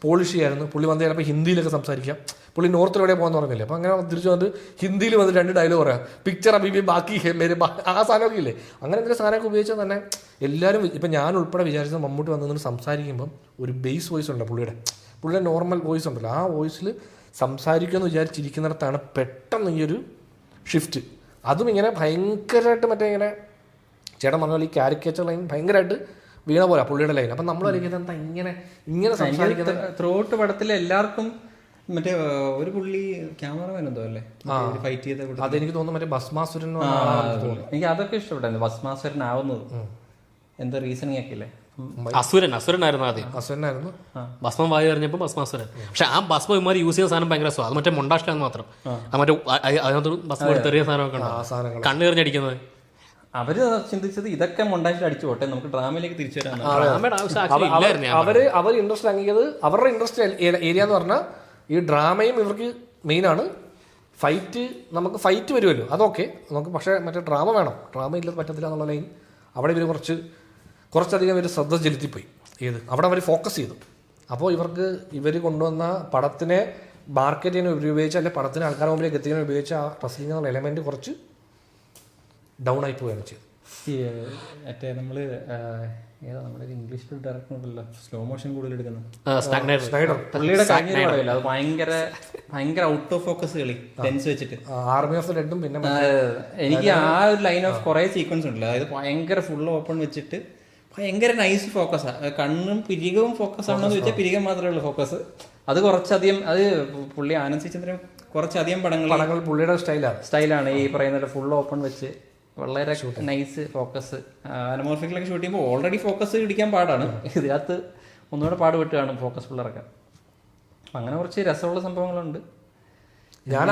S1: പോളിഷ് ചെയ്യായിരുന്നു. പുള്ളി വന്ന് ചിലപ്പോൾ ഹിന്ദിയിലൊക്കെ സംസാരിക്കാം. പുള്ളി നോർത്തിലെവിടെ പോകാന്ന് പറഞ്ഞില്ലേ. അപ്പോൾ അങ്ങനെ തിരിച്ചു വന്നിട്ട് ഹിന്ദിയിൽ വന്നിട്ട് 2 ഡയലോഗ് പറയാം, പിക്ചർ അബീബി ബാക്കി ആ സാധനമൊക്കെ ഇല്ലേ. അങ്ങനെ എന്തെങ്കിലും സാധനമൊക്കെ ഉപയോഗിച്ചാൽ തന്നെ എല്ലാവരും ഇപ്പം ഞാൻ ഉൾപ്പെടെ വിചാരിച്ചത് മമ്മൂട്ടി വന്നു സംസാരിക്കുമ്പം ഒരു ബേസ് വോയിസ് ഉണ്ട് പുള്ളിയുടെ നോർമൽ വോയിസ് ഉണ്ടല്ലോ, ആ വോയിസിൽ സംസാരിക്കുമെന്ന് വിചാരിച്ചിരിക്കുന്നിടത്താണ് പെട്ടെന്ന് ഈ ഒരു ഷിഫ്റ്റ്. അതും ഇങ്ങനെ ഭയങ്കരമായിട്ട് മറ്റേ ഇങ്ങനെ ചേട്ടൻ പറഞ്ഞാൽ ഈ കാരിക്കേച്ചർ ലൈൻ ഭയങ്കരമായിട്ട് വീണ പോലെ പുള്ളിയുടെ ലൈൻ. അപ്പം നമ്മൾ അറിയിക്കുന്നത് എന്താ ഇങ്ങനെ സംസാരിക്കുന്നത്.
S3: ത്രോട്ട് പടത്തിൽ എല്ലാവർക്കും മറ്റേ ഒരു പുള്ളി ക്യാമറമാൻ എന്തോ അല്ലേ ഫൈറ്റ് ചെയ്ത,
S1: അതെനിക്ക് തോന്നുന്നു മറ്റേ ഭസ്മാസുരൻ.
S3: എനിക്ക് അതൊക്കെ ഇഷ്ടപ്പെട്ടായിരുന്നു ഭസ്മാസുരൻ ആവുന്നത്. എന്താ റീസണിങ് ഒക്കെ ഇല്ലേ.
S2: അസുരനായിരുന്നു ആദ്യം.
S1: അസുരനായിരുന്നു.
S2: ഭസ്മം വായി എറിഞ്ഞപ്പോൾ ഭസ്മാസുരൻ. പക്ഷെ ആ ഭസ്മം ഇമാര് യൂസ് ചെയ്യുന്ന സാധനം ഭയങ്കര അത് മറ്റേ മൊണ്ടാഷ്ടാന്ന് മാത്രം. ആ മറ്റേ അതിനകത്ത് ഭസ്മം എടുത്തെറിയ സാധനമൊക്കെ കണ്ണെറിഞ്ഞടിക്കുന്നത്.
S3: അവര് ചിന്തിച്ചത് ഇതൊക്കെ മൊണ്ടാഷിൽ അടിച്ചു പോട്ടെ, നമുക്ക് ഡ്രാമയിലേക്ക് തിരിച്ചു വരാൻ.
S1: അവർ ഇൻട്രസ്റ്റ് ആക്കിയത് അവരുടെ ഇൻട്രസ്റ്റ് ഏരിയ എന്ന് പറഞ്ഞാൽ ഈ ഡ്രാമയും ഇവർക്ക് മെയിനാണ്. നമുക്ക് ഫൈറ്റ് വരുമല്ലോ, അതൊക്കെ നമുക്ക്. പക്ഷേ മറ്റേ ഡ്രാമ വേണം, ഡ്രാമ ഇല്ലാതെ പറ്റത്തില്ല എന്നുള്ള ലൈൻ അവിടെ ഇവർ കുറച്ചധികം ഇവർ ശ്രദ്ധ ചെലുത്തിപ്പോയി. അവിടെ അവർ ഫോക്കസ് ചെയ്തു. അപ്പോൾ ഇവർ കൊണ്ടുവന്ന പടത്തിനെ മാർക്കറ്റ് ചെയ്യാൻ ഉപയോഗിച്ച, അല്ലെങ്കിൽ പടത്തിന് ആൾക്കാരുടെ മുമ്പിലേക്ക് എത്തിക്കാൻ ഉപയോഗിച്ച ആ റെസ്ലിംഗ് എന്നുള്ള എലമെന്റ് കുറച്ച് ഡൗൺ ആയി പോവുകയാണ് ചെയ്തത്.
S3: മറ്റേ നമ്മള് നമ്മുടെ ഇംഗ്ലീഷ് ഡയറക്ടർ ഉണ്ടല്ലോ സ്ലോ മോഷൻ കൂടുതൽ എടുക്കുന്നത് പുള്ളിയുടെ കാര്യമില്ല, അത് ഭയങ്കര ഔട്ട് ഓഫ് ഫോക്കസ് കളി ലെൻസ് വെച്ചിട്ട്
S1: ആർമി ഓഫ് റെഡും. പിന്നെ
S3: എനിക്ക് ആ ഒരു ലൈൻ ഓഫ് കുറെ സീക്വൻസ് ഉണ്ടല്ലോ, അതായത് ഭയങ്കര ഫുൾ ഓപ്പൺ വെച്ചിട്ട് ഭയങ്കര നൈസ് ഫോക്കസാ. കണ്ണും പിരികവും ഫോക്കസ് ആണെന്ന് വെച്ചാൽ പിരികം മാത്രമേ ഉള്ളൂ ഫോക്കസ്. അത് കുറച്ചധികം അത് പുള്ളി ആനന്ദ് സി ചന്ദ്രൻ കുറച്ചധികം
S1: പടങ്ങൾ പുള്ളിയുടെ
S3: സ്റ്റൈലാണ് ഈ പറയുന്ന ഫുൾ ഓപ്പൺ വെച്ച് വളരെ നൈസ് ഫോക്കസ്. അനമോർഫിക്കിലൊക്കെ ഷൂട്ട് ചെയ്യുമ്പോൾ ഓൾറെഡി ഫോക്കസ് പിടിക്കാൻ പാടാണ്, ഇതിനകത്ത് ഒന്നുകൂടെ പാടുപെട്ട് കാണും ഫോക്കസ് ഫുള്ളറൊക്കെ. അങ്ങനെ കുറച്ച് രസമുള്ള സംഭവങ്ങളുണ്ട്.
S1: ഞാൻ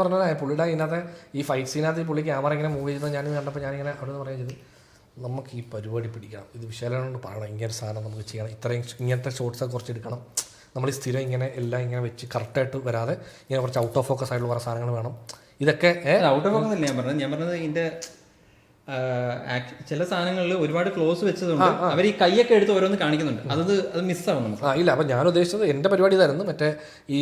S1: പറഞ്ഞത് പുള്ളിയുടെ ഇതിനകത്ത് ഈ ഫൈറ്റ് സീനകത്ത് ഈ പുള്ളി ക്യാമറ ഇങ്ങനെ മൂവ് ചെയ്യുന്നത് ഞാൻ കണ്ടപ്പോൾ ഞാനിങ്ങനെ അവിടെ നിന്ന് പറയാൻ ചെയ്ത് നമുക്ക് ഈ പരിപാടി പിടിക്കണം, ഇത് വിശാലോട് പറയണം, ഇങ്ങനെ സാധനം നമുക്ക് ചെയ്യണം, ഇങ്ങനത്തെ ഷോട്ട്സൊക്കെ കുറച്ച് എടുക്കണം, നമ്മൾ ഈ സ്ഥിരം ഇങ്ങനെ എല്ലാം ഇങ്ങനെ വെച്ച് കറക്റ്റായിട്ട് വരാതെ ഇങ്ങനെ കുറച്ച് ഔട്ട് ഓഫ് ഫോക്കസ് ആയിട്ടുള്ള കുറേ സാധനങ്ങൾ വേണം. ഇതൊക്കെ
S3: ഔട്ട് ഓഫ് ഫോക്കസ് അല്ല ഞാൻ പറഞ്ഞത് ഇതിന്റെ ചില സാധനങ്ങളിൽ ഒരുപാട് ക്ലോസ് വെച്ചതുകൊണ്ട് അവർ ഈ കൈയൊക്കെ എടുത്ത് ഓരോന്ന് കാണിക്കുന്നുണ്ട്, അത് മിസ്സാവും നമുക്ക്.
S1: ഇല്ല, അപ്പം ഞാൻ ഉദ്ദേശിച്ചത് എൻ്റെ പരിപാടി ഇതായിരുന്നു. മറ്റേ ഈ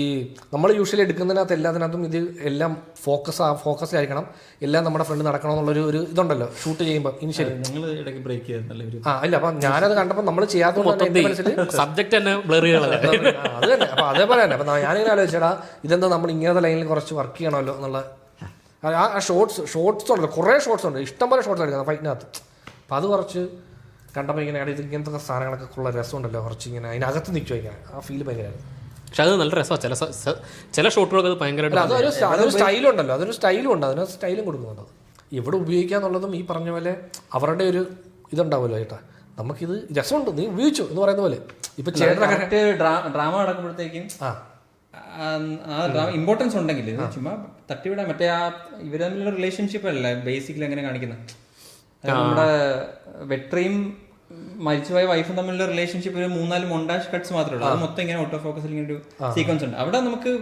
S1: നമ്മൾ യൂഷ്വലി എടുക്കുന്നതിനകത്ത് എല്ലാത്തിനകത്തും ഇത് എല്ലാം ഫോക്കസ് ആയിരിക്കണം, എല്ലാം നമ്മുടെ ഫ്രണ്ട് നടക്കണം എന്നുള്ളൊരു ഇതുണ്ടല്ലോ ഷൂട്ട് ചെയ്യുമ്പോൾ ഇനിഷ്യലി.
S3: നിങ്ങൾ ഇടയ്ക്ക് ബ്രേക്ക് ചെയ്തല്ലേ?
S1: ഇല്ല, അപ്പം ഞാനത് കണ്ടപ്പോൾ നമ്മൾ ചെയ്യാത്തതുകൊണ്ട്
S2: സബ്ജക്ട് തന്നെ ബ്ലർ
S1: അത് തന്നെ. അപ്പം അതേപോലെ തന്നെ അപ്പം ഞാനിങ്ങനെ ആലോചിച്ചടാ ഇതെന്താ നമ്മൾ ഇങ്ങനത്തെ ലൈനിൽ കുറച്ച് വർക്ക് ചെയ്യണമല്ലോ എന്നുള്ള ആ ഷോർട്സ് ഉണ്ട്, കുറേ ഷോർട്സ് ഉണ്ട്, ഇഷ്ടംപോലെ ഷോർട്സ് എടുക്കുന്നത് ഫൈറ്റിനകത്ത്. അപ്പം അത് കുറച്ച് കണ്ടപ്പോൾ ഇങ്ങനെ ഇങ്ങനത്തെ സാധനങ്ങളൊക്കെ ഉള്ള രസമുണ്ടല്ലോ, കുറച്ച് ഇങ്ങനെ അതിനകത്ത് നിൽക്കുക ഇങ്ങനെ ആ ഫീൽ ഭയങ്കരമായിരുന്നു.
S2: പക്ഷെ അത് നല്ല രസമാണ്, ചില ഷോട്ടുകളൊക്കെ അത് ഭയങ്കരമായിട്ട്
S1: അതൊരു സ്റ്റൈലുണ്ടല്ലോ, അതൊരു സ്റ്റൈലും ഉണ്ട്, അതിന് സ്റ്റൈലും കൊടുക്കുന്നുണ്ട്. ഇവിടെ ഉപയോഗിക്കുക എന്നുള്ളതും ഈ പറഞ്ഞ പോലെ അവരുടെ ഒരു ഇതുണ്ടാവുമല്ലോ ചേട്ടാ, നമുക്കിത് രസമുണ്ട് നീ ഉപയോഗിച്ചു എന്ന് പറയുന്ന പോലെ. ഇപ്പൊ ചേട്ടനൊക്കെ
S3: ഡ്രാമ നടക്കുമ്പോഴത്തേക്കും ഇമ്പോർട്ടൻസ് ഉണ്ടെങ്കിൽ ചുമ്മാ തട്ടിവിടാൻ മറ്റേ ആ ഇവർ തമ്മിലുള്ള റിലേഷൻഷിപ്പ് അല്ല ബേസിക്കലി അങ്ങനെ കാണിക്കുന്നത്. നമ്മുടെ വെട്രിയും മരിച്ചുപോയ വൈഫും തമ്മിലുള്ള റിലേഷൻഷിപ്പ് ഒരു 3-4 മൊണ്ടാഷ് കട്ട്സ് മാത്രമേ ഉള്ളൂ. അത് മൊത്തം ഇങ്ങനെ ഔട്ട് ഓഫ് ഫോക്കസിൽ ഇങ്ങനെ ഒരു സീക്വൻസ് ഉണ്ട്. അവിടെ നമുക്ക്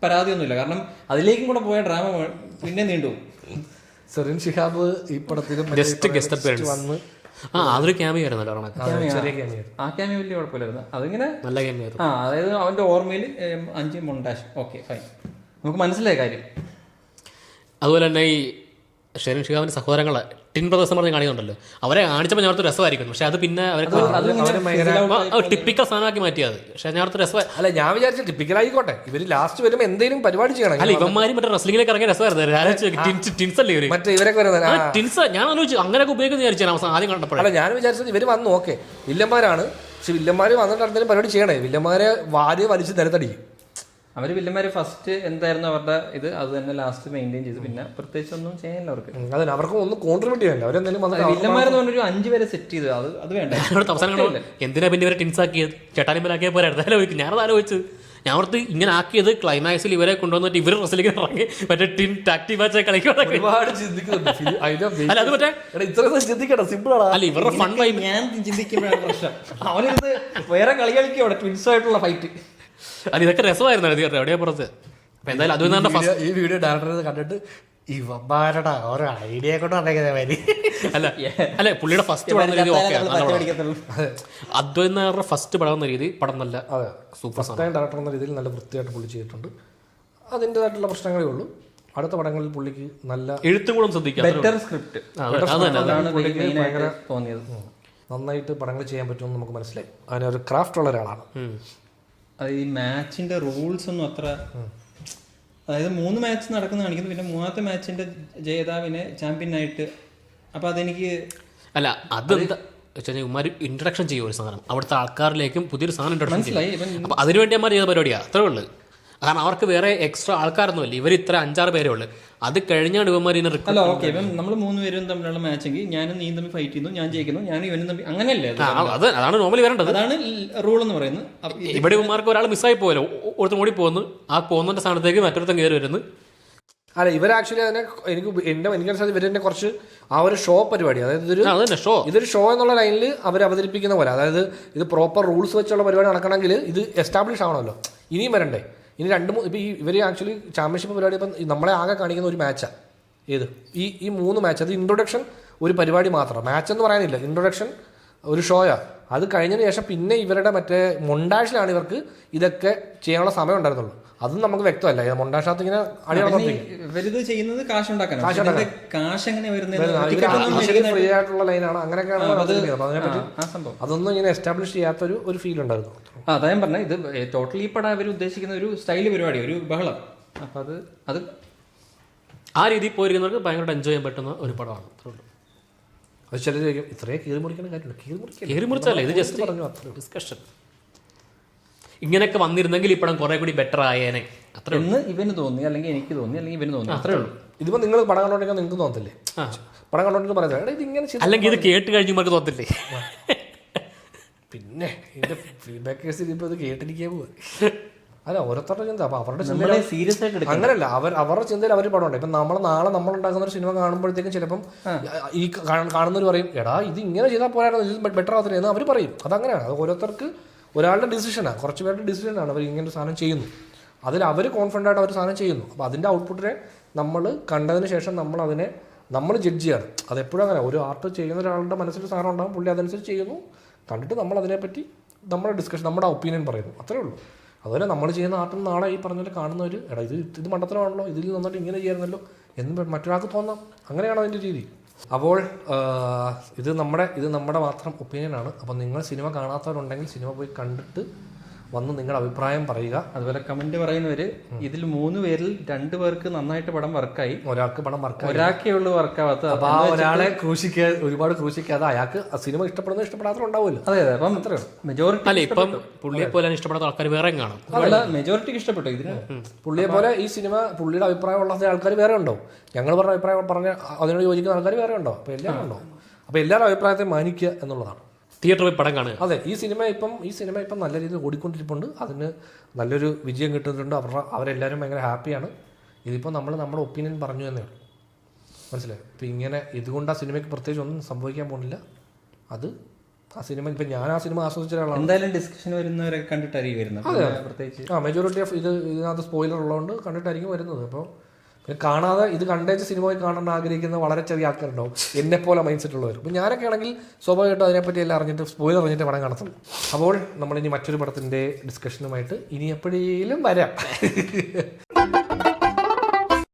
S3: പരാതിയൊന്നുമില്ല, കാരണം അതിലേക്കും കൂടെ പോയ ഡ്രാമ പിന്നെ നീണ്ടു.
S1: സെറിൻ ഷിഹാബ് ഈ പടത്തിലും വന്ന്
S2: അതൊരു ക്യാമിയോ ആയിരുന്നല്ലോ,
S3: ആ ക്യാമിയോ വലിയ കുഴപ്പമില്ലായിരുന്നു, അതിങ്ങനെ
S2: നല്ല ക്യാമിയോ.
S3: അതായത് അവന്റെ ഓർമ്മയിൽ 5 മൊണ്ടാഷ്, ഓക്കെ ഫൈൻ, നമുക്ക് മനസ്സിലായ കാര്യം.
S2: അതുപോലെ തന്നെ ഈ ഷെറിൻ ഷിഹാബിന്റെ സഹോദരങ്ങളെ ടിൻ ബ്രദേഴ്സ് പറഞ്ഞ് കാണിക്കുന്നുണ്ടല്ലോ, അവരെ കാണിച്ചപ്പോൾ ഞാനടുത്ത് രസമായിരിക്കും, പക്ഷെ അത് പിന്നെ അവർക്ക് ടിപ്പിക്കൽ സാധനമാക്കി മാറ്റിയത്. പക്ഷെ ഞാനടുത്ത് രസമായി
S1: അല്ല, ഞാൻ വിചാരിച്ചു ടിപ്പിക്കൽ ആയിക്കോട്ടെ, ഇവര് ലാസ്റ്റ് വരുമ്പോൾ എന്തെങ്കിലും പരിപാടി ചെയ്യണം.
S2: അല്ല, ഇവന്മാരും മറ്റേ റെസ്ലിംഗിലേക്ക് ഇറങ്ങിയ രസമായിരുന്നു, ടിൻസ് അല്ലേ ഇവര്,
S1: മറ്റേ ഇവരൊക്കെ
S2: ടിൻസ്. ഞാൻ ആലോചിച്ചു അങ്ങനെയൊക്കെ ഉപയോഗിക്കുന്ന വിചാരിച്ചാണ് ആദ്യം കണ്ടപ്പോൾ.
S1: അല്ല, ഞാൻ വിചാരിച്ചത് ഇവര് വന്നു ഓക്കെ വില്ലന്മാരാണ്, പക്ഷെ വില്ലന്മാര് വന്നിട്ട് എന്തെങ്കിലും പരിപാടി ചെയ്യണേ, വില്ലന്മാരെ വാരി വലിച്ച് നിലത്തടിക്കും.
S3: അവര് വില്ലന്മാര് ഫസ്റ്റ് എന്തായിരുന്നു അവരുടെ ഇത്, അത് തന്നെ ലാസ്റ്റ് മെയിൻറ്റെയിൻ ചെയ്തു, പിന്നെ പ്രത്യേകിച്ച് ഒന്നും ചെയ്യാനില്ല അവർക്ക്.
S1: അതെ, അവർക്ക് ഒന്നും കോൺട്രിബ്യൂട്ട് ചെയ്യാനില്ല, അവരെന്തെങ്കിലും
S3: വില്ലന്മാരെന്ന് പറഞ്ഞൊരു 5 പേരെ സെറ്റ് ചെയ്തു, അത് വേണ്ട.
S2: അവസാനം എന്തിനാ പിന്നെ ഇവരെ ടിൻസ് ആക്കിയത്, ചേട്ടാനിമ്പലാക്കിയ പോരായിരുന്നു. ഞാനത് ആലോചിച്ചത്, ഞാൻ ഓർത്ത് ഇങ്ങനെ ആക്കിയത് ക്ലൈമാക്സിൽ ഇവരെ കൊണ്ടുവന്നിട്ട് ഇവർ റെസ്ലിംഗ് ഇറങ്ങി മറ്റേ ടിൻ ടാക്ടി മാച്ച് കളിക്കും.
S1: ഒരുപാട് ചിന്തിക്കുന്നുണ്ട്.
S2: അല്ല, അത് മറ്റേ
S1: ചിന്തിക്കട്ടെ, സിമ്പിൾ ആണ്.
S2: അല്ല, ഇവരുടെ ഫൺ വൈബ്
S3: ഞാൻ ചിന്തിക്കുമ്പോഴാണ് പ്രശ്നം. അവനിത് വേറെ കളി കളിക്കും അവിടെ, ട്വിൻസായിട്ടുള്ള ഫൈറ്റ്.
S2: അല്ല, ഇതൊക്കെ രസമായിരുന്നു എവിടെയാ പുറത്ത്. അപ്പൊ എന്തായാലും അത്
S1: ഈ വീഡിയോ ഡയറക്ടർ കണ്ടിട്ട് ഇവന്മാരുടെ ഓരോ ഐഡിയ കൊണ്ട്
S2: അല്ല പുള്ളിയുടെ ഫസ്റ്റ് പടം രീതി ഓക്കെ, അദ്വൈത് നായരുടെ ഫസ്റ്റ് പടം എന്ന രീതി പടം നല്ല
S1: സൂപ്പർ ടൈം ഡയറക്ടർ എന്ന രീതിയിൽ നല്ല വൃത്തിയായിട്ട് പുള്ളി ചെയ്തിട്ടുണ്ട്. അതിൻ്റെതായിട്ടുള്ള പ്രശ്നങ്ങളേ ഉള്ളൂ. അടുത്ത പടങ്ങളിൽ പുള്ളിക്ക് നല്ല
S2: എഴുത്തും കൂടെ ശ്രദ്ധിക്കാം,
S3: ബെറ്റർ സ്ക്രിപ്റ്റ് ഭയങ്കര തോന്നിയത്,
S1: നന്നായിട്ട് പടങ്ങൾ ചെയ്യാൻ പറ്റുമെന്ന് നമുക്ക് മനസ്സിലായി. അതിനൊരു ക്രാഫ്റ്റ് ഉള്ള ഒരാളാണ്.
S3: അത് ഈ മാച്ചിന്റെ റൂൾസ് ഒന്നും അത്ര, അതായത് 3 മാച്ച് നടക്കുന്ന കാണിക്കുന്നു, പിന്നെ 3ാമത്തെ മാച്ചിന്റെ ജേതാവിനെ ചാമ്പ്യനായിട്ട്. അപ്പൊ അതെനിക്ക്
S2: അല്ല, അതെന്താ ഉമ്മാര് ഇൻട്രഡക്ഷൻ ചെയ്യും ഒരു സാധനം, അവിടുത്തെ ആൾക്കാരിലേക്കും പുതിയൊരു സാധനം ഇൻട്രഡക്ഷൻ ചെയ്യും. അപ്പൊ അതിനുവേണ്ടി അമ്മ ചെയ്ത പരിപാടിയാണ്, അത്രേ ഉള്ളു. കാരണം അവർക്ക് വേറെ എക്സ്ട്രാ ആൾക്കാരൊന്നുമില്ല, ഇവർ ഇത്ര 5-6 പേരേ ഉള്ളു. അത് കഴിഞ്ഞാണ് ഇവന്മാർ
S3: അല്ല ഓക്കെ, ഇപ്പം നമ്മൾ 3 പേരും തമ്മിലുള്ള മാച്ചെങ്കിൽ ഞാനും നീ തമ്മിൽ ഫൈറ്റ് ചെയ്യുന്നു, ഞാൻ ജയിക്കുന്നു, ഞാൻ ഇവനും തമ്മിൽ, അങ്ങനെയല്ലേ?
S2: അതാണ് നോർമലി വരേണ്ടത്,
S3: അതാണ് റൂൾ എന്ന് പറയുന്നത്.
S2: ഇവിടെ ഇവന്മാർക്ക് ഒരാൾ മിസ്സായി പോയല്ലോ, ഒരുത്തും ഓടി പോകുന്നു, ആ പോകുന്നതിന്റെ സ്ഥാനത്തേക്ക് മറ്റൊരുത്തം കയറി വരുന്നു.
S1: അല്ല, ഇവർ ആക്ച്വലി അതിനെ എനിക്കനുസരിച്ച് ഇവർ തന്നെ കുറച്ച് ആ ഒരു ഷോ പരിപാടി, അതായത് ഇതൊരു ഷോ എന്നുള്ള ലൈനിൽ അവർ അവതരിപ്പിക്കുന്ന പോലെ, അതായത് ഇത് പ്രോപ്പർ റൂൾസ് വെച്ചുള്ള പരിപാടി നടക്കണമെങ്കിൽ ഇത് എസ്റ്റാബ്ലിഷ് ആവണമല്ലോ, ഇനിയും വരണ്ടേ. ഇനി 2-3 ഇപ്പം ഇവർ ആക്ച്വലി ചാമ്പ്യൻഷിപ്പ് പരിപാടി ഇപ്പം നമ്മളെ ആകെ കാണിക്കുന്ന ഒരു മാച്ചാണ്. ഏത് ഈ 3 മാച്ച്, അത് ഇൻട്രൊഡക്ഷൻ ഒരു പരിപാടി മാത്രം, മാച്ച് എന്ന് പറയാനില്ല, ഇൻട്രൊഡക്ഷൻ ഒരു ഷോയാണ്. അത് കഴിഞ്ഞതിന് ശേഷം പിന്നെ ഇവരുടെ മറ്റേ മൊണ്ടാഷിലാണ് ഇവർക്ക് ഇതൊക്കെ ചെയ്യാനുള്ള സമയം ഉണ്ടായിരുന്നുള്ളൂ. അതും നമുക്ക് വ്യക്തമല്ല, മൊണ്ടാഷാത്ത് ഇങ്ങനെ
S3: ഇവരിത് ചെയ്യുന്നത് കാശുണ്ടാക്കാനാണ്.
S1: ഫ്രീ ആയിട്ടുള്ള ലൈനാണ്, അങ്ങനെയൊക്കെയാണ് അതിനെപ്പറ്റി അതൊന്നും ഇങ്ങനെ എസ്റ്റാബ്ലിഷ് ചെയ്യാത്തൊരു ഫീൽ ഉണ്ടായിരുന്നു.
S3: അതാ ഞാൻ പറഞ്ഞത്, ഇത് ടോട്ടലി പടം അവർ ഉദ്ദേശിക്കുന്ന ഒരു സ്റ്റൈല് പരിപാടി, ഒരു ബഹളം. അപ്പൊ അത്
S2: ആ രീതിയിൽ പോയിരിക്കുന്നവർക്ക് ഭയങ്കര എൻജോയ് ചെയ്യാൻ പറ്റുന്ന ഒരു പടമാണ്.
S1: അത് ചിലർ ഇത്രയും കീറി മുറിക്കുന്ന കാര്യമില്ല,
S2: കീറി മുറിച്ചല്ലേ, ഇത് ജസ്റ്റ് പറഞ്ഞു ഡിസ്കഷൻ. ഇങ്ങനെയൊക്കെ വന്നിരുന്നെങ്കിൽ ഈ പടം കുറെ കൂടി ബെറ്റർ ആയേനെ അത്ര
S3: എന്ന് ഇവന് തോന്നി, അല്ലെങ്കിൽ എനിക്ക് തോന്നി, അല്ലെങ്കിൽ ഇവന് തോന്നി, അത്രേ ഉള്ളൂ.
S1: ഇതിപ്പോ നിങ്ങൾ പടം കണ്ടോണ്ടെങ്കിൽ നിങ്ങൾക്ക് തോന്നത്തില്ലേ? പടം കണ്ടോണ്ടെങ്കിൽ പറയുന്നത് ഇത് ഇങ്ങനെ
S2: അല്ലെങ്കിൽ ഇത് കേട്ട് കഴിഞ്ഞ് നമുക്ക് തോന്നത്തില്ലേ?
S1: പിന്നെ ഇതിന്റെ ഫീഡ്ബാക്കേഴ്സ് ഇപ്പൊ ഇത് കേട്ടിരിക്കാൻ പോവാ. അല്ല, ഓരോരുത്തരുടെ ചിന്ത. അപ്പൊ അവരുടെ
S3: നമ്മളെ സീരിയസ് ആയിട്ട് എടുക്കണം.
S1: അങ്ങനെയല്ല, അവരുടെ ചിന്തയിൽ അവർ പടമുണ്ട്. ഇപ്പം നാളെ നമ്മൾ ഉണ്ടാക്കുന്ന ഒരു സിനിമ കാണുമ്പോഴത്തേക്കും ചിലപ്പം ഈ കാണുന്നവർ പറയും, എടാ ഇത് ഇങ്ങനെ ചെയ്താൽ പോരായിരുന്നു, ഇത് ബെറ്റർ ആകത്തില്ല എന്ന് അവർ പറയും. അതങ്ങനെയാണ്. അത് ഓരോരുത്തർക്ക് ഒരാളുടെ ഡിസിഷനാണ്, കുറച്ച് പേരുടെ ഡിസിഷനാണ് അവർ ഇങ്ങനെ ഒരു സാധനം ചെയ്യുന്നു. അതിൽ അവർ കോൺഫിഡൻ്റ് ആയിട്ട് അവർ സാധനം ചെയ്യുന്നു. അപ്പോൾ അതിൻ്റെ ഔട്ട്പുട്ടിനെ നമ്മൾ കണ്ടതിന് ശേഷം നമ്മൾ ജഡ്ജ് ചെയ്യാണ്. അതെപ്പോഴും അങ്ങനെ. ഒരു ആർട്ട് ചെയ്യുന്ന ഒരാളുടെ മനസ്സിൽ സാധനം ഉണ്ടാകും, പുള്ളി അതനുസരിച്ച് ചെയ്യുന്നു. കണ്ടിട്ട് നമ്മൾ അതിനെപ്പറ്റി നമ്മുടെ ഡിസ്കഷൻ, നമ്മുടെ ഒപ്പീനിയൻ പറയുന്നു, അത്രേ ഉള്ളൂ. അതുപോലെ നമ്മൾ ചെയ്യുന്ന ആർട്ടും നാളെ ഈ പറഞ്ഞ പോലെ കാണുന്നവർ, എടാ ഇത് മണ്ടത്തരമാണല്ലോ, ഇതിൽ നിന്നിട്ട് ഇങ്ങനെ ചെയ്യാറുണ്ടല്ലോ എന്ന് മറ്റൊരാൾക്ക് തോന്നാം. അങ്ങനെയാണ് അതിൻ്റെ രീതി. അപ്പോൾ ഇത് നമ്മുടെ മാത്രം ഒപ്പീനിയനാണ്. അപ്പോൾ നിങ്ങൾ സിനിമ കാണാത്തവരുണ്ടെങ്കിൽ സിനിമ പോയി കണ്ടിട്ട് വന്ന് നിങ്ങളുടെ അഭിപ്രായം പറയുക.
S3: അതുപോലെ കമന്റ് പറയുന്നവര്, ഇതിൽ 3 പേരിൽ 2 പേർക്ക് നന്നായിട്ട് പടം വർക്കായി,
S1: ഒരാൾക്ക് പടം വർക്കായി,
S3: ഒരാൾക്കേ ഉള്ളൂ വർക്കാവാത്ത.
S1: അപ്പൊ ആ ഒരാളെ ഒരുപാട് ക്രൂശിക്കാതെ അയാൾക്ക് സിനിമ ഇഷ്ടപ്പെടാത്ത ഉണ്ടാവുമല്ലോ.
S3: അതെ അതെ. അപ്പം മെജോറിറ്റി
S2: അല്ല, ഇപ്പം പുള്ളിയെ പോലെ ഇഷ്ടപ്പെടാത്ത ആൾക്കാർ വേറെ കാണും.
S3: മെജോറിറ്റിക്ക് ഇഷ്ടപ്പെട്ടു ഇതിന്.
S1: പുള്ളിയെ പോലെ ഈ സിനിമ പുള്ളിയുടെ അഭിപ്രായം ഉള്ള ആൾക്കാർ വേറെ ഉണ്ടാവും. ഞങ്ങൾ പറഞ്ഞ അഭിപ്രായം പറഞ്ഞ അതിനോട് യോജിക്കുന്ന ആൾക്കാർ വേറെ ഉണ്ടാവും. അപ്പൊ എല്ലാവരും ഉണ്ടാവും. അപ്പൊ എല്ലാവരുടെ അഭിപ്രായത്തെ മാനിക്കുക എന്നുള്ളതാണ്.
S2: തിയേറ്ററിൽ പോയി പടം കാണുക.
S1: അതെ, ഈ സിനിമ ഇപ്പം നല്ല രീതിയിൽ ഓടിക്കൊണ്ടിരിപ്പുണ്ട്. അതിന് നല്ലൊരു വിജയം കിട്ടുന്നുണ്ട്. അവരെല്ലാവരും ഭയങ്കര ഹാപ്പിയാണ്. ഇതിപ്പോൾ നമ്മുടെ ഒപ്പീനിയൻ പറഞ്ഞു എന്നേ ഉള്ളൂ. മനസ്സിലായി? ഇപ്പം ഇങ്ങനെ ഇതുകൊണ്ട് ആ സിനിമയ്ക്ക് പ്രത്യേകിച്ച് ഒന്നും സംഭവിക്കാൻ പോകുന്നില്ല. അത് ആ സിനിമ ഇപ്പം ഞാൻ ആ സിനിമ ആസ്വദിച്ച ഒരാളാണ്.
S3: എന്തായാലും ഡിസ്കഷൻ വരുന്നവരെ കണ്ടിട്ടായിരിക്കും വരുന്നത്. പ്രത്യേകിച്ച്
S1: മെജോറിറ്റി ഓഫ് ഇതിനകത്ത് സ്പോയിലർ ഉള്ളതുകൊണ്ട് കണ്ടിട്ടായിരിക്കും വരുന്നത്. അപ്പോൾ പിന്നെ കാണാതെ ഇത് കണ്ടേച്ച് സിനിമ പോയി കാണാൻ ആഗ്രഹിക്കുന്ന വളരെ ചെറിയ ആൾക്കാരുണ്ടാവും, എന്നെപ്പോലെ മൈൻഡ് സെറ്റ് ഉള്ളവർ. അപ്പോൾ ഞാനൊക്കെ ആണെങ്കിൽ സ്വാഭാവികമായിട്ടും അതിനെപ്പറ്റി എല്ലാം അറിഞ്ഞിട്ട് സ്പോയിലർ അറിഞ്ഞിട്ട് പടം കാണത്തുള്ളൂ. അപ്പോൾ നമ്മളിനി മറ്റൊരു പടത്തിൻ്റെ ഡിസ്കഷനുമായിട്ട് ഇനി എപ്പോഴേലും വരാം.